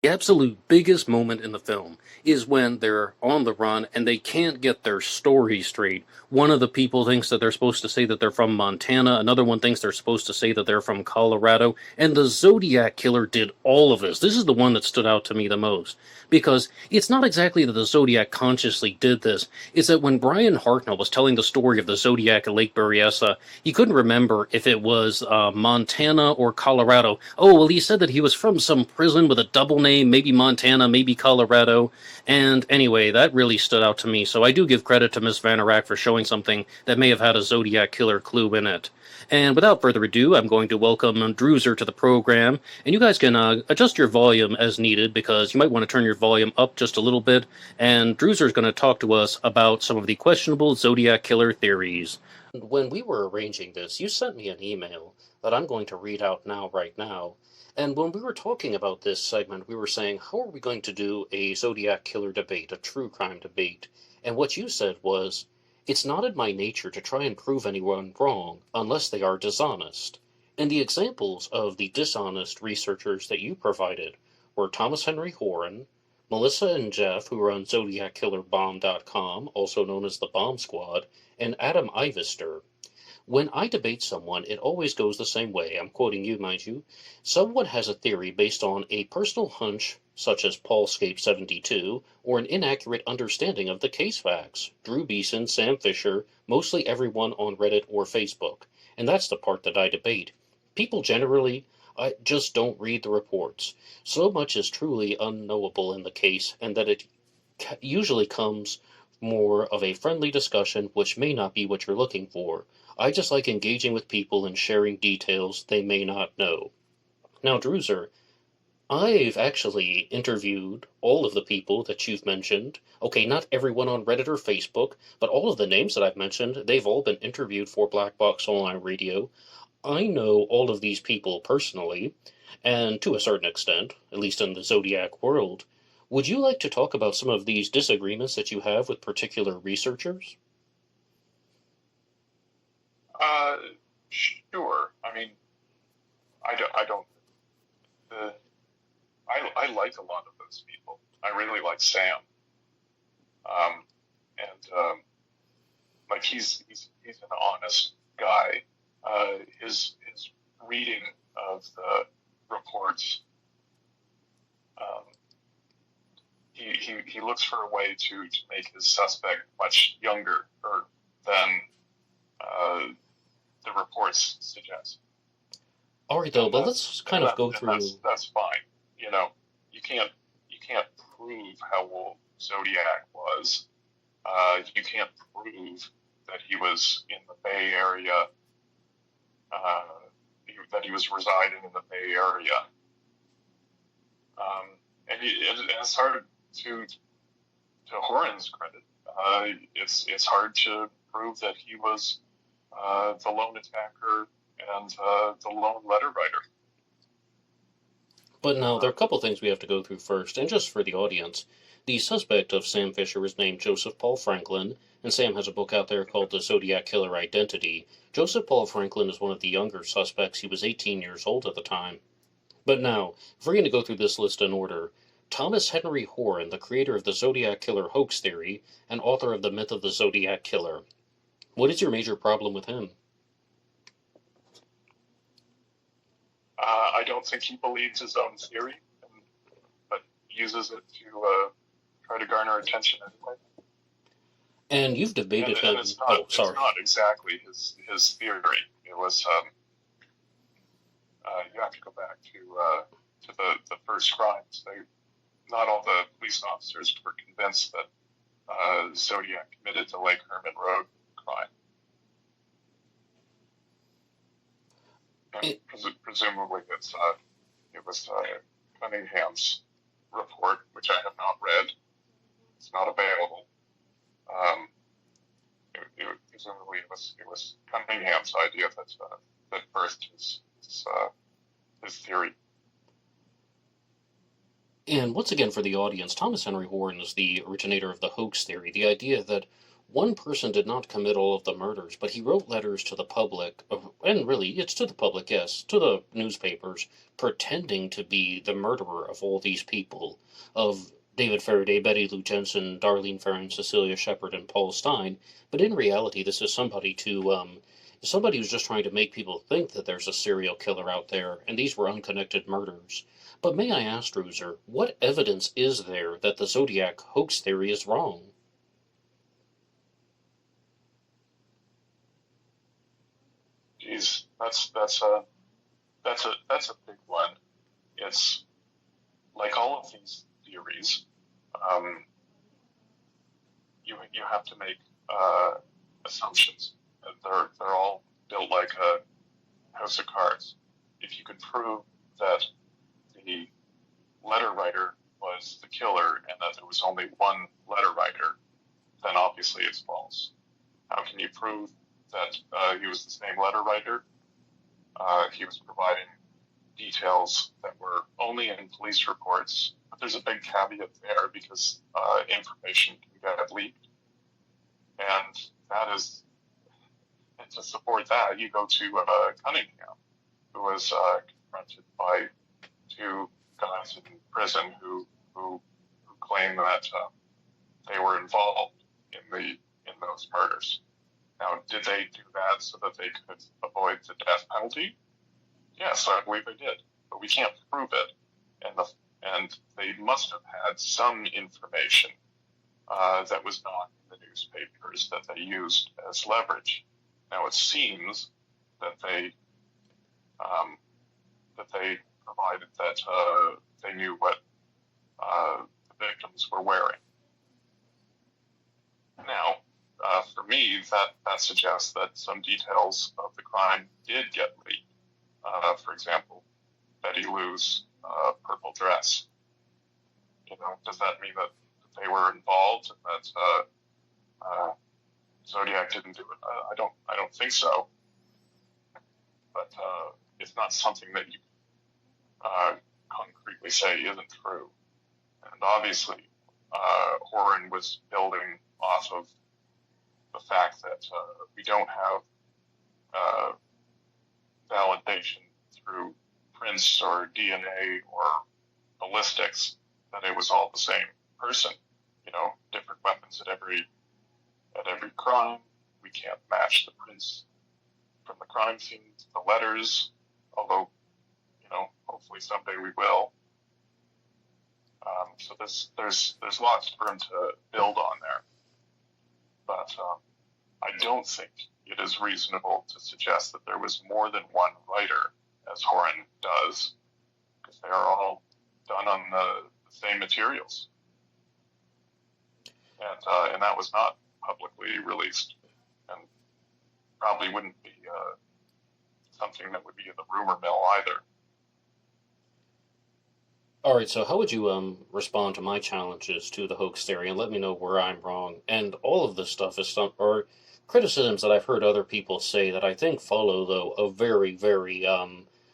The absolute biggest moment in the film is when they're on the run and they can't get their story straight. One of the people thinks that they're supposed to say that they're from Montana, another one thinks they're supposed to say that they're from Colorado, and the Zodiac Killer did all of this. This is the one that stood out to me the most, because it's not exactly that the Zodiac consciously did this, it's that when Brian Hartnell was telling the story of the Zodiac at Lake Berryessa, he couldn't remember if it was Montana or Colorado. Oh, well, he said that he was from some prison with a double name, maybe Montana, maybe Colorado. And anyway, that really stood out to me. So I do give credit to Miss Vanarak for showing something that may have had a Zodiac Killer clue in it. And without further ado, I'm going to welcome Druzer to the program. And you guys can adjust your volume as needed, because you might want to turn your volume up just a little bit. And Druzer is going to talk to us about some of the questionable Zodiac Killer theories. When we were arranging this, you sent me an email that I'm going to read out now, right now. And when we were talking about this segment, we were saying, how are we going to do a Zodiac Killer debate, a true crime debate? And what you said was, it's not in my nature to try and prove anyone wrong unless they are dishonest. And the examples of the dishonest researchers that you provided were Thomas Henry Horan, Melissa and Jeff, who run ZodiacKillerBomb.com, also known as the Bomb Squad, and Adam Ivester. When I debate someone, it always goes the same way. I'm quoting you, mind you. Someone has a theory based on a personal hunch, such as Paulscape 72, or an inaccurate understanding of the case facts. Drew Beeson, Sam Fisher, mostly everyone on Reddit or Facebook. And that's the part that I debate. People generally just don't read the reports. So much is truly unknowable in the case, and that it usually comes more of a friendly discussion, which may not be what you're looking for. I just like engaging with people and sharing details they may not know. Now, Druzer, I've actually interviewed all of the people that you've mentioned. Okay, not everyone on Reddit or Facebook, but all of the names that I've mentioned, they've all been interviewed for Black Box Online Radio. I know all of these people personally, and to a certain extent, at least in the Zodiac world. Would you like to talk about some of these disagreements that you have with particular researchers?
Sure. I mean, I don't. I like a lot of those people. I really like Sam. And like he's an honest guy. His reading of the reports, he looks for a way to make his suspect much younger than the reports suggest.
All right, though, but let's kind of go through.
That's fine. You know, you can't prove how old Zodiac was. You can't prove that he was in the Bay Area. That he was residing in the Bay Area. And it's hard to Horan's credit. It's hard to prove that he was the lone attacker and the lone letter writer.
But now, there are a couple things we have to go through first, and just for the audience. The suspect of Sam Fisher is named Joseph Paul Franklin, and Sam has a book out there called The Zodiac Killer Identity. Joseph Paul Franklin is one of the younger suspects. He was 18 years old at the time. But now, if we're going to go through this list in order, Thomas Henry Horan, the creator of the Zodiac Killer hoax theory, and author of The Myth of the Zodiac Killer. What is your major problem with him?
I don't think he believes his own theory, but uses it to try to garner attention anyway.
And you've debated him.
It's not exactly his theory. It was you have to go back to the first crimes. Not all the police officers were convinced that Zodiac committed the Lake Herman Road crime. Presumably, it was Cunningham's report, which I have not read. It's not available. Presumably, it was Cunningham's idea that birthed his theory.
And once again, for the audience, Thomas Henry Horan is the originator of the hoax theory, the idea that one person did not commit all of the murders, but he wrote letters to the public, and really, it's to the public, yes, to the newspapers, pretending to be the murderer of all these people, of David Faraday, Betty Lou Jensen, Darlene Ferrin, Cecilia Shepard, and Paul Stein. But in reality, this is somebody who's just trying to make people think that there's a serial killer out there, and these were unconnected murders. But may I ask, Druzer, what evidence is there that the Zodiac hoax theory is wrong?
Geez, that's a big one. It's like all of these theories. You have to make assumptions. They're all built like a house of cards. If you could prove that the letter writer was the killer and that there was only one letter writer, then obviously it's false. How can you prove that he was the same letter writer? He was providing details that were only in police reports, but there's a big caveat there because information can get leaked. And to support that, you go to Cunningham, who was confronted by two guys in prison who claim that they were involved in those murders. Now, did they do that so that they could avoid the death penalty? Yes, I believe they did, but we can't prove it. And they must have had some information that was not in the newspapers that they used as leverage. Now, it seems that they provided that they knew what the victims were wearing. Now, for me, that suggests that some details of the crime did get leaked. For example, Betty Lou's purple dress. Does that mean that they were involved and that Zodiac didn't do it? I don't think so. But it's not something that you concretely say isn't true. And obviously, Horan was building off of the fact that we don't have validation through prints or DNA or ballistics that it was all the same person. Different weapons at every crime. We can't match the prints from the crime scene to the letters, although hopefully someday we will. So there's lots for him to build on there. But I don't think it is reasonable to suggest that there was more than one writer, as Horan does, because they are all done on the same materials. And that was not publicly released, and probably wouldn't be something that would be in the rumor mill either.
All right, so how would you respond to my challenges to the hoax theory, and let me know where I'm wrong? And all of this stuff is or criticisms that I've heard other people say that I think follow, though, a very, very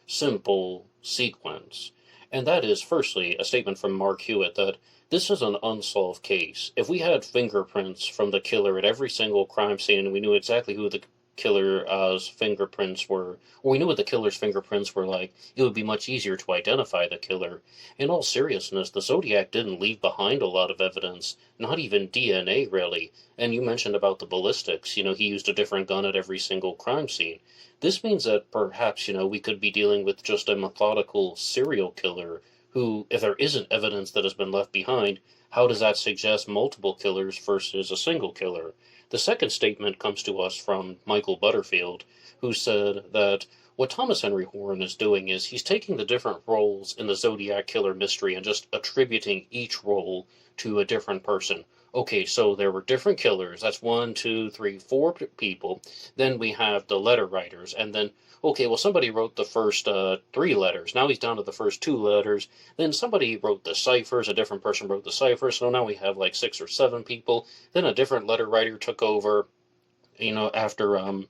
simple sequence. And that is, firstly, a statement from Mark Hewitt that this is an unsolved case. If we had fingerprints from the killer at every single crime scene and we knew exactly who the killer's fingerprints were, or we knew what the killer's fingerprints were like, it would be much easier to identify the killer. In all seriousness, the Zodiac didn't leave behind a lot of evidence, not even DNA, really. And you mentioned about the ballistics. He used a different gun at every single crime scene. This means that perhaps, we could be dealing with just a methodical serial killer who, if there isn't evidence that has been left behind, how does that suggest multiple killers versus a single killer? The second statement comes to us from Michael Butterfield, who said that what Thomas Henry Horan is doing is he's taking the different roles in the Zodiac Killer mystery and just attributing each role to a different person. Okay, so there were different killers. That's 1, 2, 3, 4 people. Then we have the letter writers. And then, okay, well, somebody wrote the first 3 letters. Now he's down to the first 2 letters. Then somebody wrote the ciphers. A different person wrote the ciphers. So now we have like 6 or 7 people. Then a different letter writer took over, after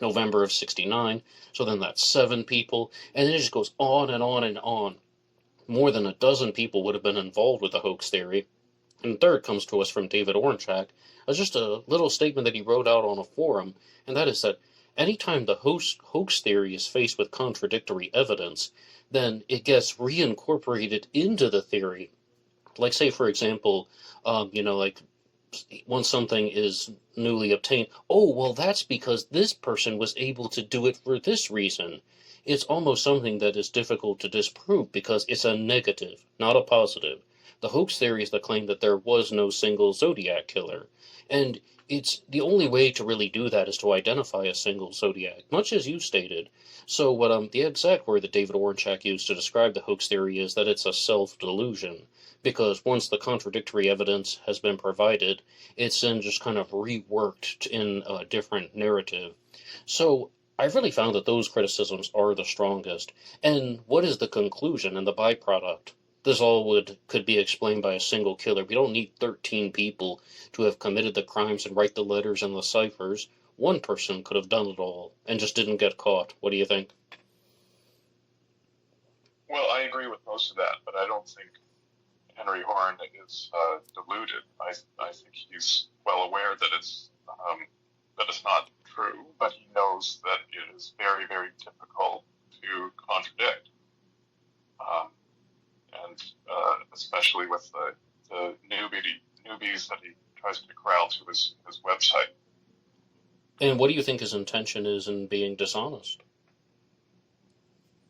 November of '69. So then that's 7 people. And it just goes on and on and on. More than a dozen people would have been involved with the hoax theory. And third comes to us from David Oranchak as just a little statement that he wrote out on a forum, and that is that anytime the hoax theory is faced with contradictory evidence, then it gets reincorporated into the theory. Like, say, for example, like once something is newly obtained, oh, well, that's because this person was able to do it for this reason. It's almost something that is difficult to disprove because it's a negative, not a positive. The hoax theory is the claim that there was no single Zodiac killer. And it's the only way to really do that is to identify a single Zodiac, much as you stated. So what the exact word that David Oranchak used to describe the hoax theory is that it's a self-delusion, because once the contradictory evidence has been provided, it's then just kind of reworked in a different narrative. So I've really found that those criticisms are the strongest. And what is the conclusion and the byproduct? This all could be explained by a single killer. We don't need 13 people to have committed the crimes and write the letters and the ciphers. One person could have done it all and just didn't get caught. What do you think?
Well, I agree with most of that, but I don't think Henry Horn is deluded. I think he's well aware that it's not true, but he knows that it is very, very difficult to contradict, and especially with the newbies that he tries to corral to his website.
And what do you think his intention is in being dishonest?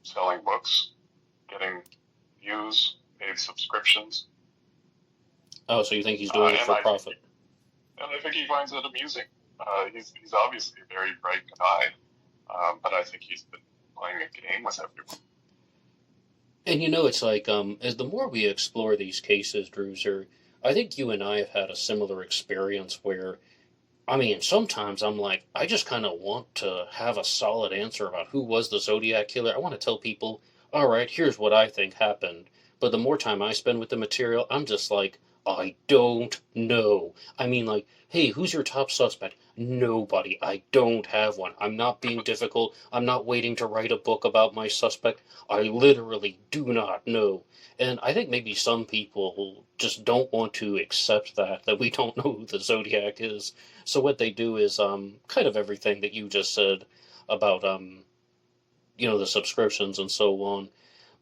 Selling books, getting views, paid subscriptions.
Oh, so you think he's doing it for profit?
And I think he finds it amusing. He's obviously a very bright guy, but I think he's been playing a game with everyone.
And it's like, as the more we explore these cases, Druzer, I think you and I have had a similar experience where, sometimes I'm like, I just kind of want to have a solid answer about who was the Zodiac Killer. I want to tell people, all right, here's what I think happened. But the more time I spend with the material, I'm just like, I don't know. Hey, who's your top suspect? Nobody. I don't have one. I'm not being difficult. I'm not waiting to write a book about my suspect. I literally do not know. And I think maybe some people just don't want to accept that we don't know who the Zodiac is. So what they do is kind of everything that you just said about the subscriptions and so on.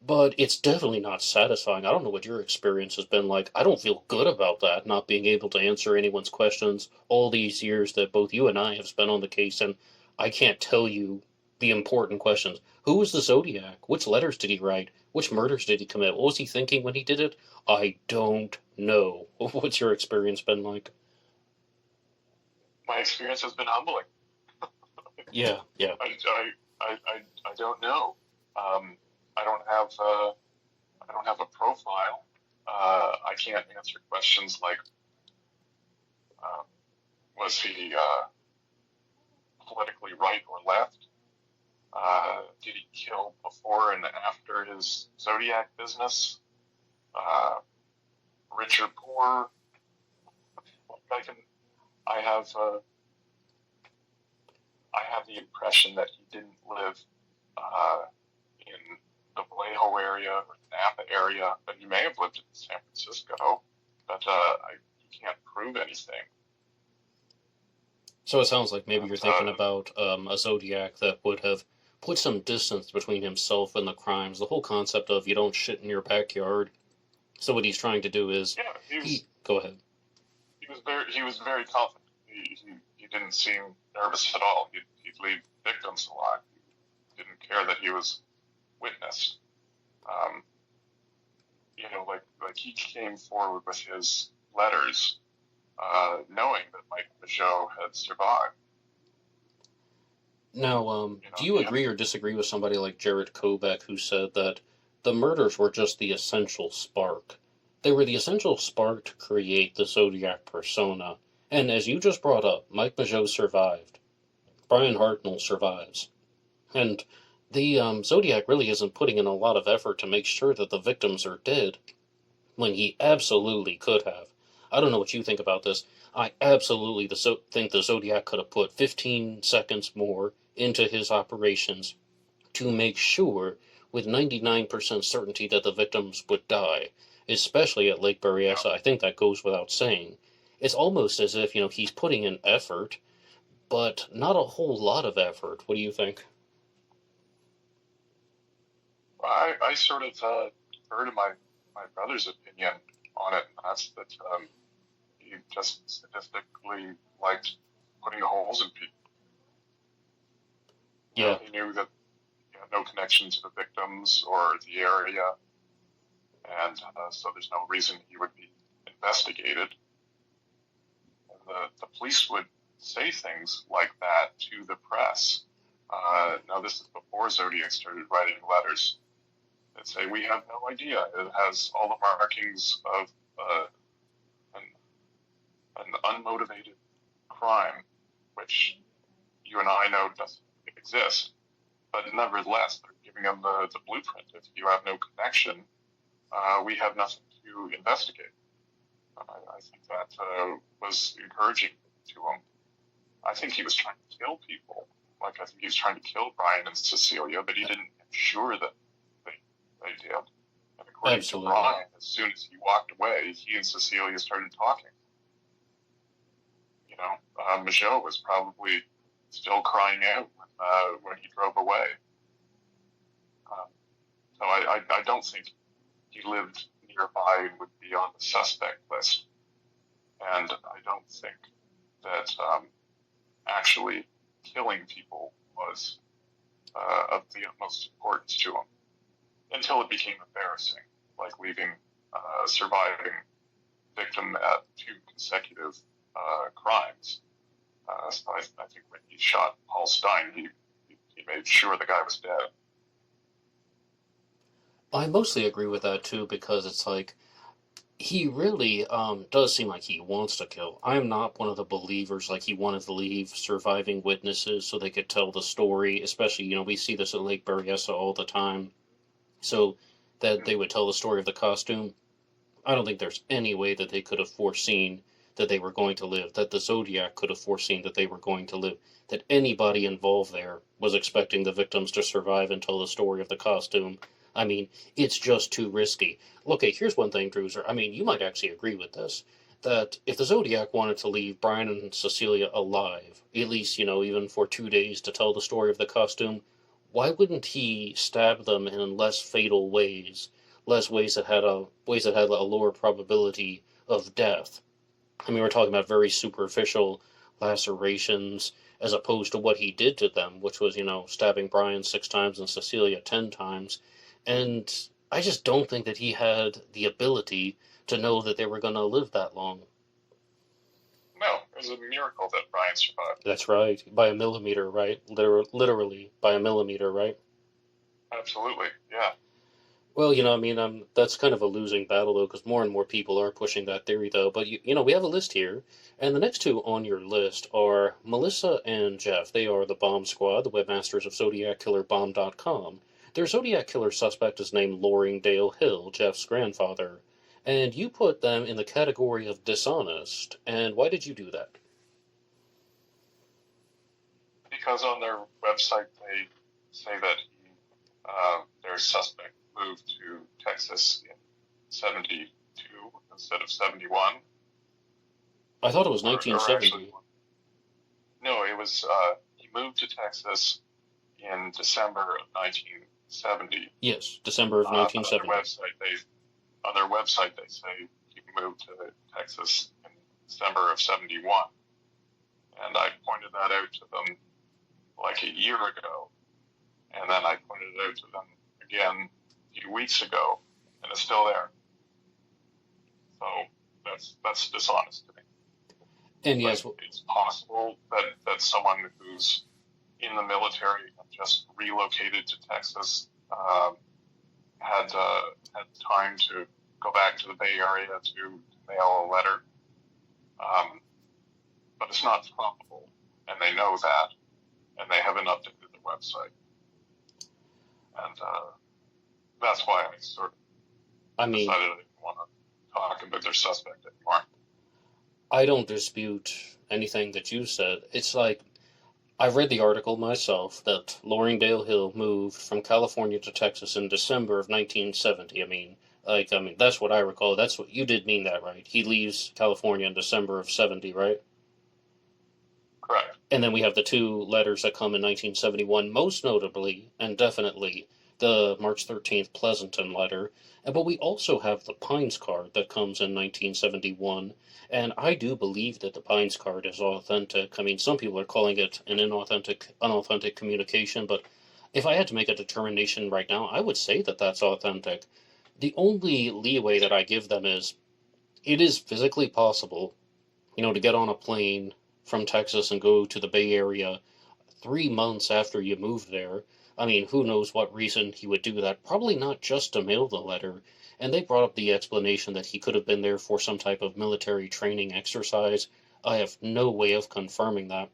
But it's definitely not satisfying. I don't know what your experience has been like. I don't feel good about that, not being able to answer anyone's questions all these years that both you and I have spent on the case, and I can't tell you the important questions. Who was the Zodiac? Which letters did he write? Which murders did he commit? What was he thinking when he did it? I don't know. What's your experience been like?
My experience has been humbling.
Yeah.
I don't know. I don't have a profile. I can't answer questions like, was he politically right or left? Did he kill before and after his Zodiac business? Rich or poor? I have the impression that he didn't live in the Vallejo area or the Napa area, but he may have lived in San Francisco, but he can't prove anything.
So it sounds like maybe you're thinking about a Zodiac that would have put some distance between himself and the crimes. The whole concept of you don't shit in your backyard. So what he's trying to do is...
Yeah,
go ahead.
He was very confident. He didn't seem nervous at all. He'd leave victims a lot. He didn't care that he was witnessed. Like he came forward with his letters, knowing that Mike Peugeot had survived.
Now, do you agree or disagree with somebody like Jared Kobeck, who said that the murders were just the essential spark? They were the essential spark to create the Zodiac persona. And as you just brought up, Mike Peugeot survived. Brian Hartnell survives. And the Zodiac really isn't putting in a lot of effort to make sure that the victims are dead, when he absolutely could have. I don't know what you think about this. I absolutely think the Zodiac could have put 15 seconds more into his operations to make sure with 99% certainty that the victims would die. especially at Lake
Yeah.
Berryessa. I think that goes without saying. It's almost as if, he's putting in effort, but not a whole lot of effort. What do you think?
I sort of defer to my brother's opinion on it. And that's that he just statistically liked putting holes in people.
Yeah,
He knew that he had no connection to the victims or the area, and so there's no reason he would be investigated. And the police would say things like that to the press. Now, this is before Zodiac started writing letters that say, we have no idea. It has all the markings of an unmotivated crime, which you and I know doesn't exist. But nevertheless, they're giving them the blueprint. If you have no connection, we have nothing to investigate. I think that was encouraging to him. I think he was trying to kill people. Like, I think he was trying to kill Brian and Cecilia, but he didn't ensure that they did. And according
absolutely.
to Brian, as soon as he walked away, he and Cecilia started talking. Michaud was probably still crying out when he drove away. So I don't think he lived nearby and would be on the suspect list. And I don't think that actually killing people was of the utmost importance to him until it became embarrassing, like leaving a surviving victim at 2 consecutive crimes. So I think when he shot Paul Stein, he made sure the guy was dead.
I mostly agree with that too, because it's like he really does seem like he wants to kill. I'm not one of the believers like he wanted to leave surviving witnesses so they could tell the story, especially, we see this at Lake Berryessa all the time, so that they would tell the story of the costume. I don't think there's any way that they could have foreseen that they were going to live, that the Zodiac could have foreseen that they were going to live, that anybody involved there was expecting the victims to survive and tell the story of the costume. I mean, it's just too risky. Look, hey, here's one thing, Druzer. I mean, you might actually agree with this, that if the Zodiac wanted to leave Brian and Cecilia alive, at least, even for 2 days to tell the story of the costume, why wouldn't he stab them in less fatal ways, less ways that had a lower probability of death? I mean, we're talking about very superficial lacerations as opposed to what he did to them, which was, stabbing Brian 6 times and Cecilia 10 times. And I just don't think that he had the ability to know that they were going to live that long.
No, it was a miracle that Brian survived.
That's right. By a millimeter, right? Literally by a millimeter, right?
Absolutely, yeah.
Well, that's kind of a losing battle, though, because more and more people are pushing that theory, though. But, we have a list here, and the next 2 on your list are Melissa and Jeff. They are the Bomb Squad, the webmasters of ZodiacKillerBomb.com. Their Zodiac Killer suspect is named Loringdale Hill, Jeff's grandfather. And you put them in the category of dishonest. And why did you do that?
Because on their website they say that their suspect moved to Texas in 72 instead of 71.
I thought it was 1970.
Actually, no, it was he moved to Texas in December of 1970.
Yes, December of 1970.
On their website they say he moved to Texas in December of 71. And I pointed that out to them like a year ago. And then I pointed it out to them again a few weeks ago, and it's still there. So that's dishonest to me.
And yes,
it's possible that someone who's in the military and just relocated to Texas had time to go back to the Bay Area to mail a letter. But it's not probable, and they know that, and they haven't updated the website. And that's why I sort of decided I didn't want to talk about their suspect anymore.
I don't dispute anything that you said. It's like, I've read the article myself that Loringdale Hill moved from California to Texas in December of 1970. I mean, Like, I mean, that's what I recall. That's what you did mean that, right? He leaves California in December of 70, right?
Correct.
And then we have the two letters that come in 1971, most notably and definitely the March 13th Pleasanton letter. But we also have the Pines card that comes in 1971. And I do believe that the Pines card is authentic. I mean, some people are calling it an unauthentic communication, but if I had to make a determination right now, I would say that that's authentic. The only leeway that I give them is it is physically possible, to get on a plane from Texas and go to the Bay Area 3 months after you moved there. I mean, who knows what reason he would do that? Probably not just to mail the letter. And they brought up the explanation that he could have been there for some type of military training exercise. I have no way of confirming that.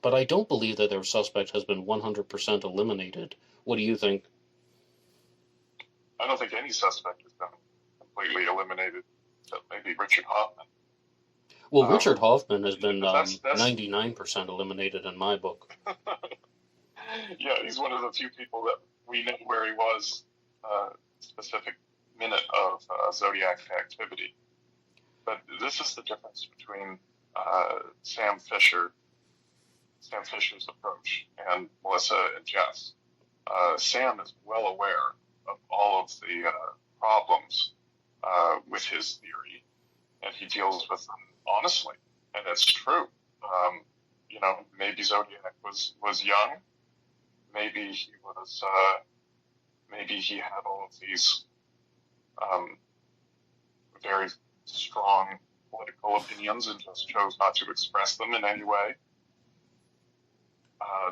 But I don't believe that their suspect has been 100% eliminated. What do you think?
I don't think any suspect has been completely eliminated, except maybe Richard Hoffman.
Well, Richard Hoffman has been
that's
99% eliminated in my book.
Yeah, he's one of the few people that we know where he was specific minute of Zodiac activity. But this is the difference between Sam Fisher's approach and Melissa and Jess. Sam is well aware of all of the problems with his theory, and he deals with them honestly, and it's true. Maybe Zodiac was young. Maybe he had all of these very strong political opinions and just chose not to express them in any way.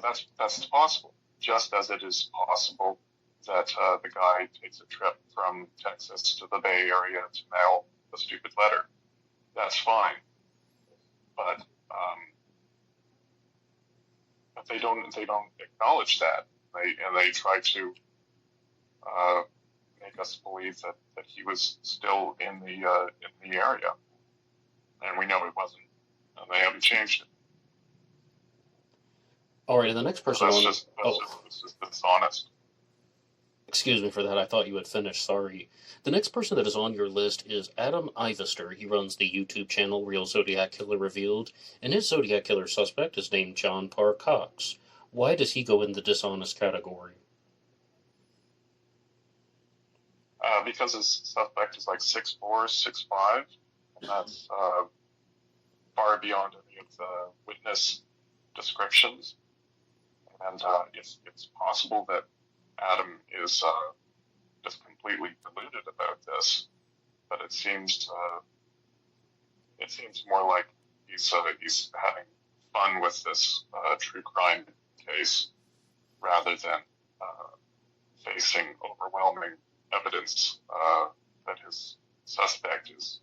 That's possible. Just as it is possible that the guy takes a trip from Texas to the Bay Area to mail a stupid letter. That's fine, but they don't acknowledge that. They try to make us believe that he was still in the area, and we know it wasn't, and they haven't changed it.
All right, and the next person
that's just dishonest.
Excuse me for that. I thought you had finished. Sorry. The next person that is on your list is Adam Ivester. He runs the YouTube channel Real Zodiac Killer Revealed, and his Zodiac Killer suspect is named John Parr Cox. Why does he go in the dishonest category?
Because his suspect is like 6'4", 6'5", and that's far beyond any of the witness descriptions. And it's possible that Adam is just completely deluded about this, but it seems more like he's having fun with this true crime case rather than facing overwhelming evidence that his suspect is.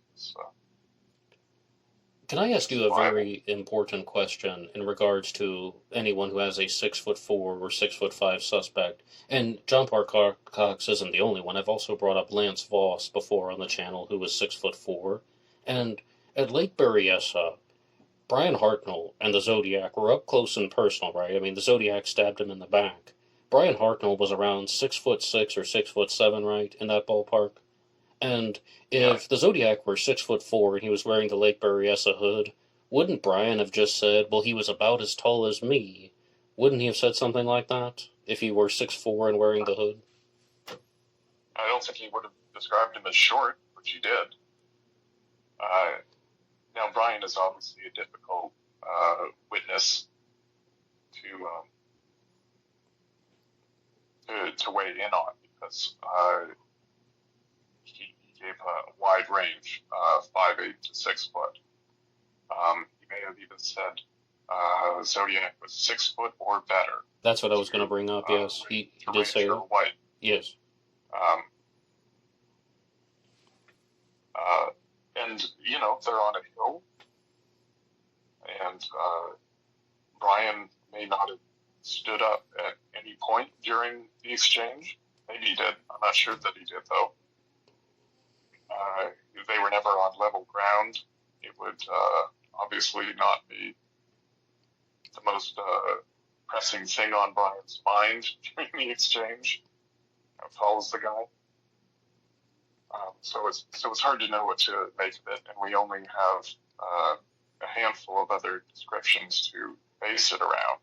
Can I ask you a very important question in regards to anyone who has a 6'4" or 6'5" suspect? And John Parr Cox isn't the only one. I've also brought up Lance Voss before on the channel, who was 6'4". And at Lake Berryessa, Brian Hartnell and the Zodiac were up close and personal, right? I mean, the Zodiac stabbed him in the back. Brian Hartnell was around 6'6" or 6'7", right, in that ballpark. And if the Zodiac were 6'4" and he was wearing the Lake Berryessa hood, wouldn't Brian have just said, well, he was about as tall as me? Wouldn't he have said something like that if he were 6'4" and wearing the hood?
I don't think he would have described him as short, which he did. Now, Brian is obviously a difficult witness to weigh in on because he gave a wide range, 5'8" to 6 foot. He may have even said Zodiac was 6 foot or better.
That's what I was going to bring up. Yes, he did say that.
White.
Yes.
And they're on a hill, and Brian may not have stood up at any point during the exchange. Maybe he did. I'm not sure that he did, though. They were never on level ground. It would obviously not be the most pressing thing on Brian's mind during the exchange. How tall is the guy? so it's hard to know what to make of it, and we only have a handful of other descriptions to base it around.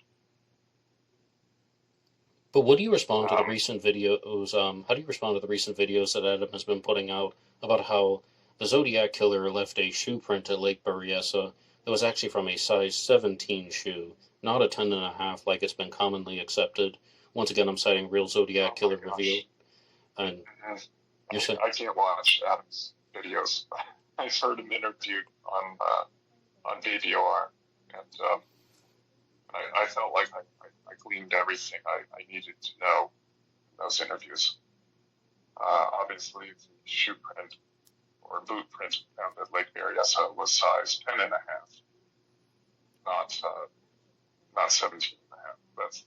But what do you respond to the recent videos? How do you respond to the recent videos that Adam has been putting out about how the Zodiac Killer left a shoe print at Lake Berryessa that was actually from a size 17 shoe, not a 10.5 like it's been commonly accepted? Once again, I'm citing Real Zodiac Killer Reveal. And
I can't watch Adam's videos. I've heard him interviewed on DVR, and I felt like I gleaned everything I needed to know in those interviews. Obviously, the shoe print or boot print found at Lake Berryessa was size 10.5, not 17.5. That's,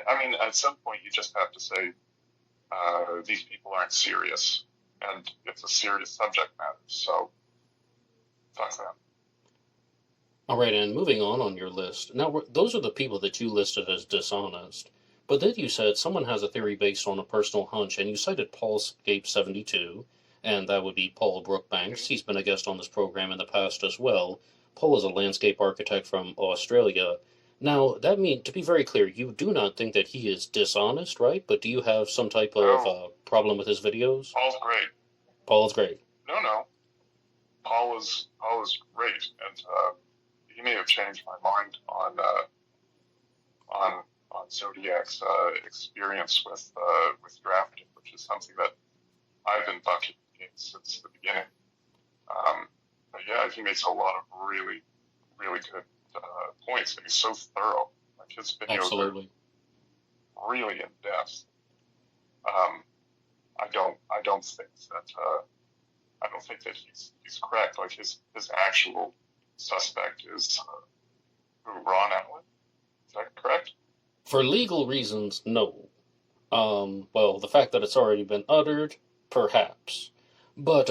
I mean, at some point you just have to say these people aren't serious, and it's a serious subject matter. So fuck them.
all right, and moving on your list. Now, those are the people that you listed as dishonest. But then you said someone has a theory based on a personal hunch, and you cited Paulscape72, and that would be Paul Brookbanks. He's been a guest on this program in the past as well. Paul is a landscape architect from Australia. Now, that means, to be very clear, you do not think that he is dishonest, right? But do you have some type of problem with his videos?
Paul's great.
Paul is great.
No. Paul is great, and he may have changed my mind on Zodiac's experience with drafting, which is something that I've been bucking against since the beginning. But yeah, he makes a lot of really, really good points, and he's so thorough. Like his videos
Absolutely.
are really in depth. I don't think that he's correct. Like his actual suspect is Ron Allen. Is that correct?
For legal reasons, no. Well, the fact that it's already been uttered, perhaps. But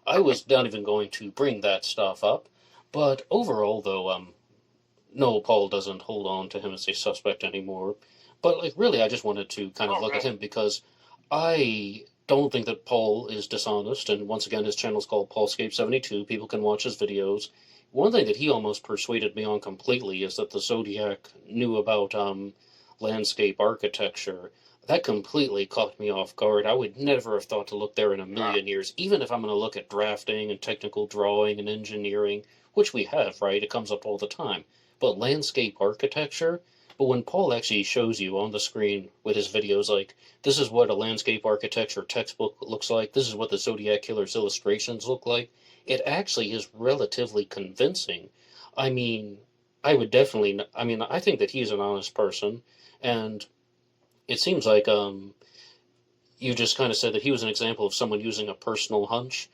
I was not even going to bring that stuff up. But overall, though, no, Paul doesn't hold on to him as a suspect anymore. But like, really, I just wanted to kind of look at him because I don't think that Paul is dishonest. And once again, his channel is called Paulscape72. People can watch his videos. One thing that he almost persuaded me on completely is that the Zodiac knew about landscape architecture. That completely caught me off guard. I would never have thought to look there in a million years, even if I'm going to look at drafting and technical drawing and engineering, which we have, right? It comes up all the time. But landscape architecture? But when Paul actually shows you on the screen with his videos, like, this is what a landscape architecture textbook looks like, this is what the Zodiac Killer's illustrations look like, it actually is relatively convincing. I mean, I think that he's an honest person, and it seems like you just kind of said that he was an example of someone using a personal hunch.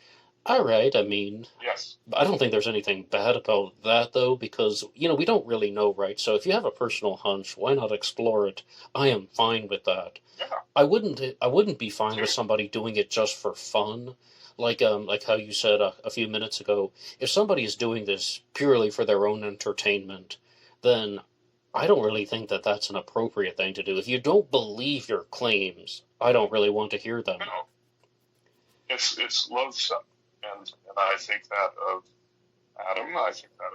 All right, I mean,
yes.
I don't think there's anything bad about that, though, because, we don't really know, right? So if you have a personal hunch, why not explore it? I am fine with that.
Yeah.
I wouldn't be fine with somebody doing it just for fun. Like how you said a few minutes ago, if somebody is doing this purely for their own entertainment, then I don't really think that that's an appropriate thing to do. If you don't believe your claims, I don't really want to hear them.
No. It's loathsome. And I think that of Adam, I think that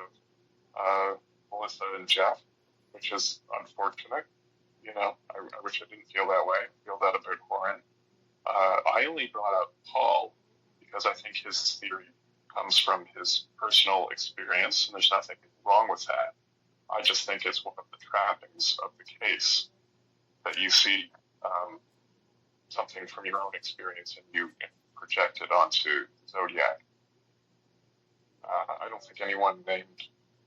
of Melissa and Jeff, which is unfortunate. I wish I didn't feel that way. I feel that about Horan. I only brought up Paul because I think his theory comes from his personal experience, and there's nothing wrong with that. I just think it's one of the trappings of the case that you see something from your own experience and you project it onto Zodiac. I don't think anyone named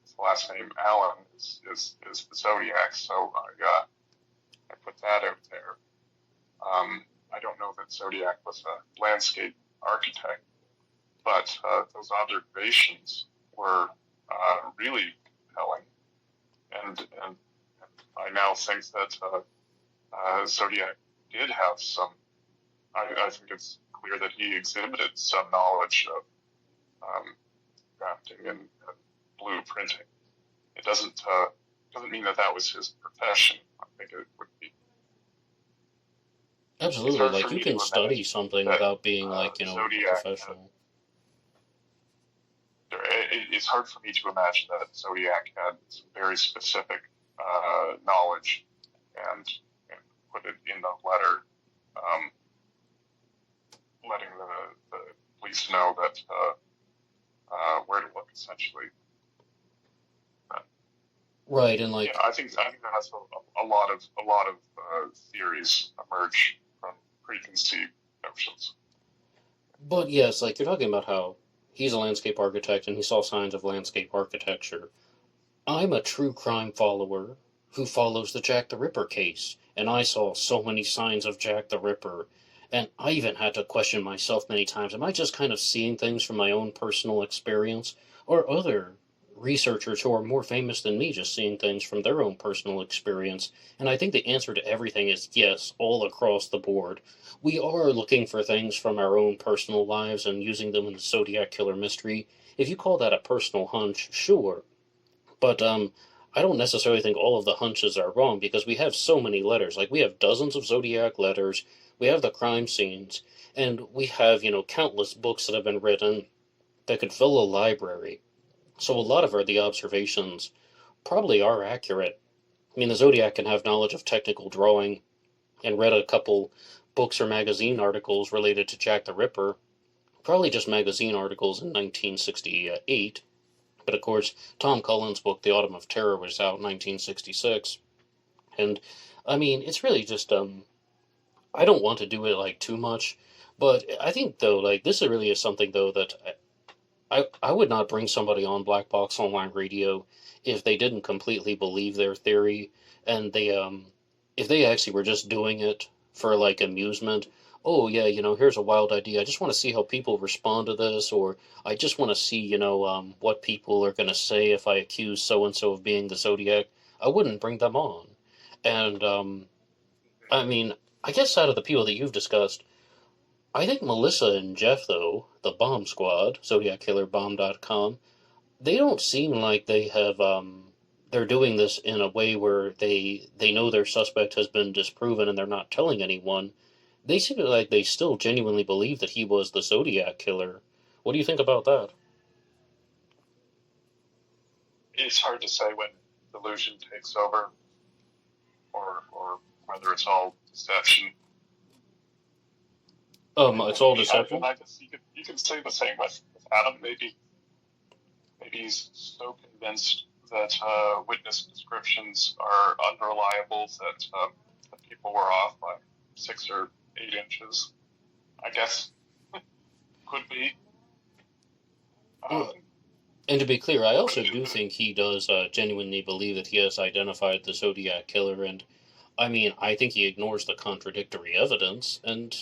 his last name Allen is the Zodiac, so I put that out there. I don't know that Zodiac was a landscape architect, but those observations were really compelling, and I now think that Zodiac did have some. I think it's clear that he exhibited some knowledge of drafting and blueprinting. It doesn't mean that was his profession. I think it would be it's
Absolutely.
hard
Like,
for
you
me
can
to
study
imagine
something
that
without being, like, a
Zodiac had.
professional.
It's hard for me to imagine that Zodiac had some very specific knowledge and, and put it in the letter, um, letting the police know that where to look, essentially.
Right, and,
Yeah,
like,
I think that has a lot of theories emerge from preconceived notions.
but yes, like, you're talking about how he's a landscape architect and he saw signs of landscape architecture. I'm a true crime follower who follows the Jack the Ripper case, and I saw so many signs of Jack the Ripper, and I even had to question myself many times. Am I just kind of seeing things from my own personal experience, or other researchers who are more famous than me just seeing things from their own personal experience? And I think the answer to everything is yes, all across the board. We are looking for things from our own personal lives and using them in the Zodiac Killer mystery. If you call that a personal hunch, sure, but I don't necessarily think all of the hunches are wrong because we have so many letters. Like, we have dozens of Zodiac letters, we have the crime scenes, and we have, countless books that have been written that could fill a library. So a lot of the observations probably are accurate. I mean, the Zodiac can have knowledge of technical drawing and read a couple books or magazine articles related to Jack the Ripper, probably just magazine articles in 1968. But of course, Tom Cullen's book, The Autumn of Terror, was out in 1966. And I mean, it's really just, I don't want to do it like too much. But I think, though, like, this really is something, though, that I would not bring somebody on Black Box Online Radio if they didn't completely believe their theory and if they actually were just doing it for like amusement. Oh yeah, here's a wild idea. I just want to see how people respond to this, or I just want to see, what people are going to say if I accuse so and so of being the Zodiac. I wouldn't bring them on. And I mean, I guess out of the people that you've discussed, I think Melissa and Jeff, though, the Bomb Squad, ZodiacKillerBomb.com, they don't seem like they have they're doing this in a way where they know their suspect has been disproven and they're not telling anyone. They seem like they still genuinely believe that he was the Zodiac killer. What do you think about that?
It's hard to say when delusion takes over, or whether it's all deception.
It's all
And
deception.
I guess you could say the same with Adam. Maybe he's so convinced that witness descriptions are unreliable that people were off by 6 or 8 inches. I guess could be. Um,
Well, and to be clear, I
but
also do think he does genuinely believe that he has identified the Zodiac killer, and I mean, I think he ignores the contradictory evidence, and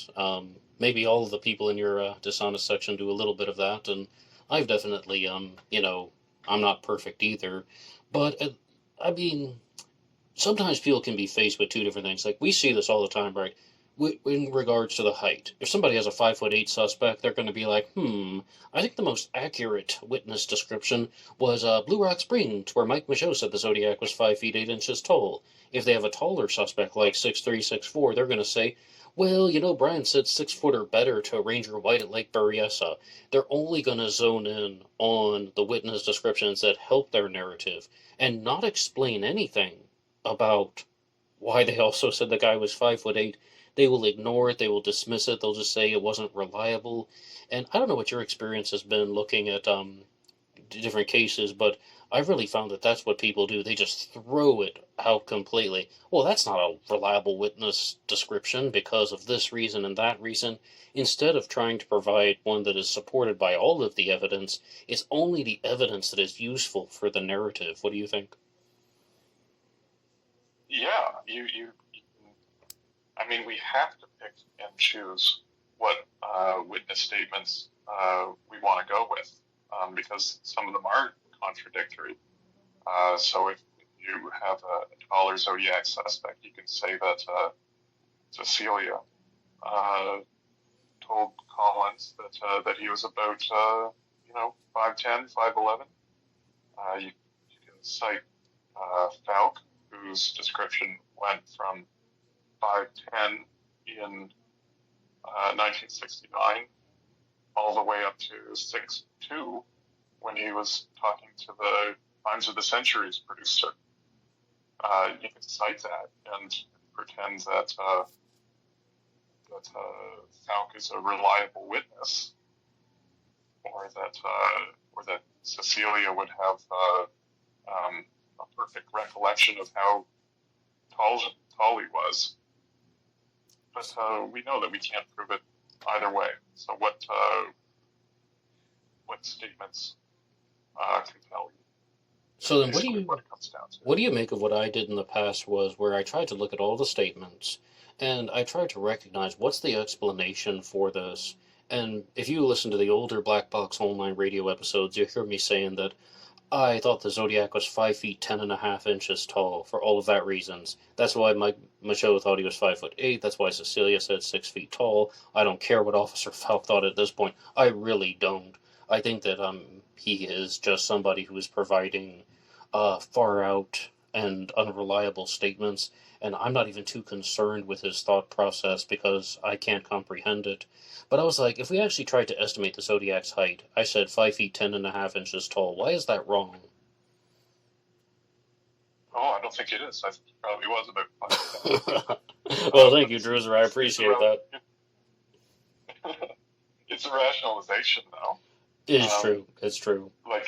maybe all of the people in your dishonest section do a little bit of that, and I've definitely, I'm not perfect either, but I mean, sometimes people can be faced with two different things. Like, we see this all the time, right? In regards to the height, if somebody has a 5'8" suspect, they're going to be like, I think the most accurate witness description was Blue Rock Springs, where Mike Michaud said the Zodiac was 5 feet 8 inches tall. If they have a taller suspect like 6'3", 6'4", they're going to say, well, Brian said 6 foot or better to Ranger White at Lake Berryessa. They're only going to zone in on the witness descriptions that help their narrative and not explain anything about why they also said the guy was 5'8". They will ignore it. They will dismiss it. They'll just say it wasn't reliable. And I don't know what your experience has been looking at different cases, but I've really found that that's what people do. They just throw it out completely. Well, that's not a reliable witness description because of this reason and that reason. Instead of trying to provide one that is supported by all of the evidence, it's only the evidence that is useful for the narrative. What do you think?
yeah, I mean, we have to pick and choose what witness statements we want to go with, because some of them are contradictory. So if you have a taller Zodiac suspect, you can say that Cecilia uh, told Collins that he was about 5'10", 5'11". You can cite Falk, whose description went from 5'10", in 1969 all the way up to 6'2", when he was talking to the Times of the Century's producer. You can cite that and pretend that Falk is a reliable witness, or that Cecilia would have a perfect recollection of how tall he was. But we know that we can't prove it either way. So what statements compel you?
So then
what it comes down to.
What do you make of what I did in the past was where I tried to look at all the statements and I tried to recognize what's the explanation for this. And if you listen to the older Black Box Online Radio episodes, you'll hear me saying that I thought the Zodiac was 5 feet 10.5 inches tall for all of that reasons. That's why Michaud thought he was 5'8". That's why Cecilia said 6 feet tall. I don't care what Officer Falk thought at this point. I really don't. I think that he is just somebody who is providing far out and unreliable statements, and I'm not even too concerned with his thought process because I can't comprehend it. But I was like, if we actually tried to estimate the Zodiac's height, I said 5 feet 10.5 inches tall. Why is that wrong?
Oh, I don't think it is. I think it probably was about 5 feet.
Well, thank you, Druzer. I appreciate that.
It's a rationalization, though.
It's true. It's true.
Like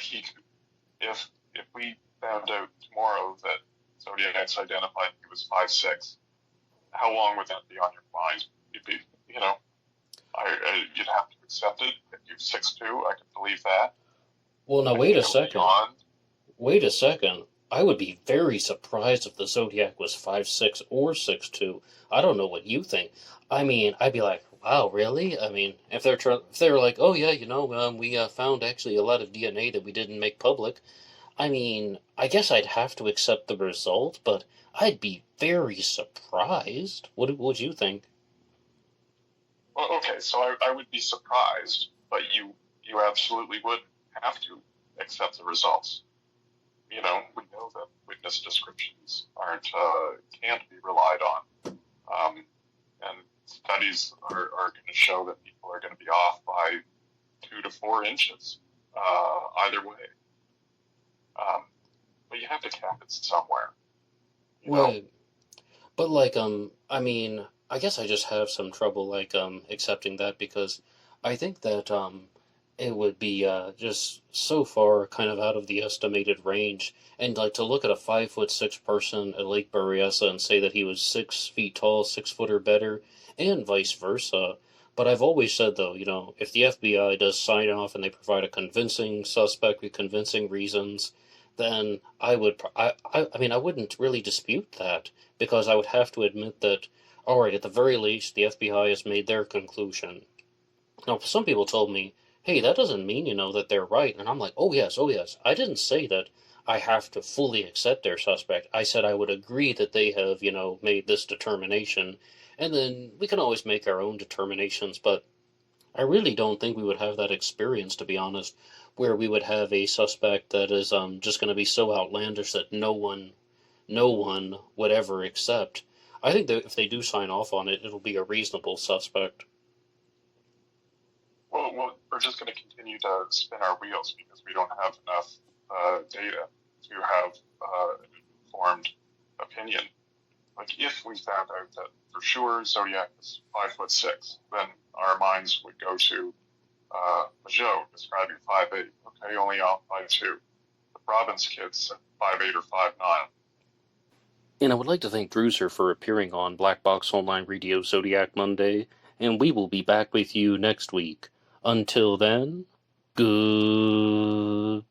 if we found out tomorrow that Zodiac's identified he was 5'6", how long would that be on your mind? You'd be, you'd have to accept it. If you're 6'2", I can believe that.
Well, now wait a second. Wait a second. I would be very surprised if the Zodiac was 5'6" or 6'2". I don't know what you think. I mean, I'd be like, wow, really? I mean, if they were like, oh yeah, we found actually a lot of DNA that we didn't make public. I mean, I guess I'd have to accept the result, but I'd be very surprised. What would you think?
Well, okay, so I would be surprised, but you absolutely would have to accept the results. We know that witness descriptions can't be relied on, and studies are going to show that people are going to be off by 2 to 4 inches either way. But you have to cap it somewhere.
Right. But I mean, I guess I just have some trouble accepting that because I think that it would be just so far kind of out of the estimated range, and to look at a 5'6" person at Lake Berryessa and say that he was 6 feet tall, 6 foot or better, and vice versa. But I've always said though, if the FBI does sign off and they provide a convincing suspect with convincing reasons, then I wouldn't really dispute that, because I would have to admit that, all right, at the very least, the FBI has made their conclusion. Now, some people told me, hey, that doesn't mean, that they're right. And I'm like, oh yes. I didn't say that I have to fully accept their suspect. I said I would agree that they have, made this determination. And then we can always make our own determinations, but I really don't think we would have that experience, to be honest, where we would have a suspect that is just going to be so outlandish that no one would ever accept. I think that if they do sign off on it, it'll be a reasonable suspect.
Well, we're just going to continue to spin our wheels because we don't have enough data to have an informed opinion. Like, if we found out that for sure Zodiac is 5'6", then our minds would go to Michaud describing 5'8". Okay, only off by 2. The Robbins kids said 5'8" or 5'9".
And I would like to thank Druzer for appearing on Black Box Online Radio Zodiac Monday, and we will be back with you next week. Until then, goodbye.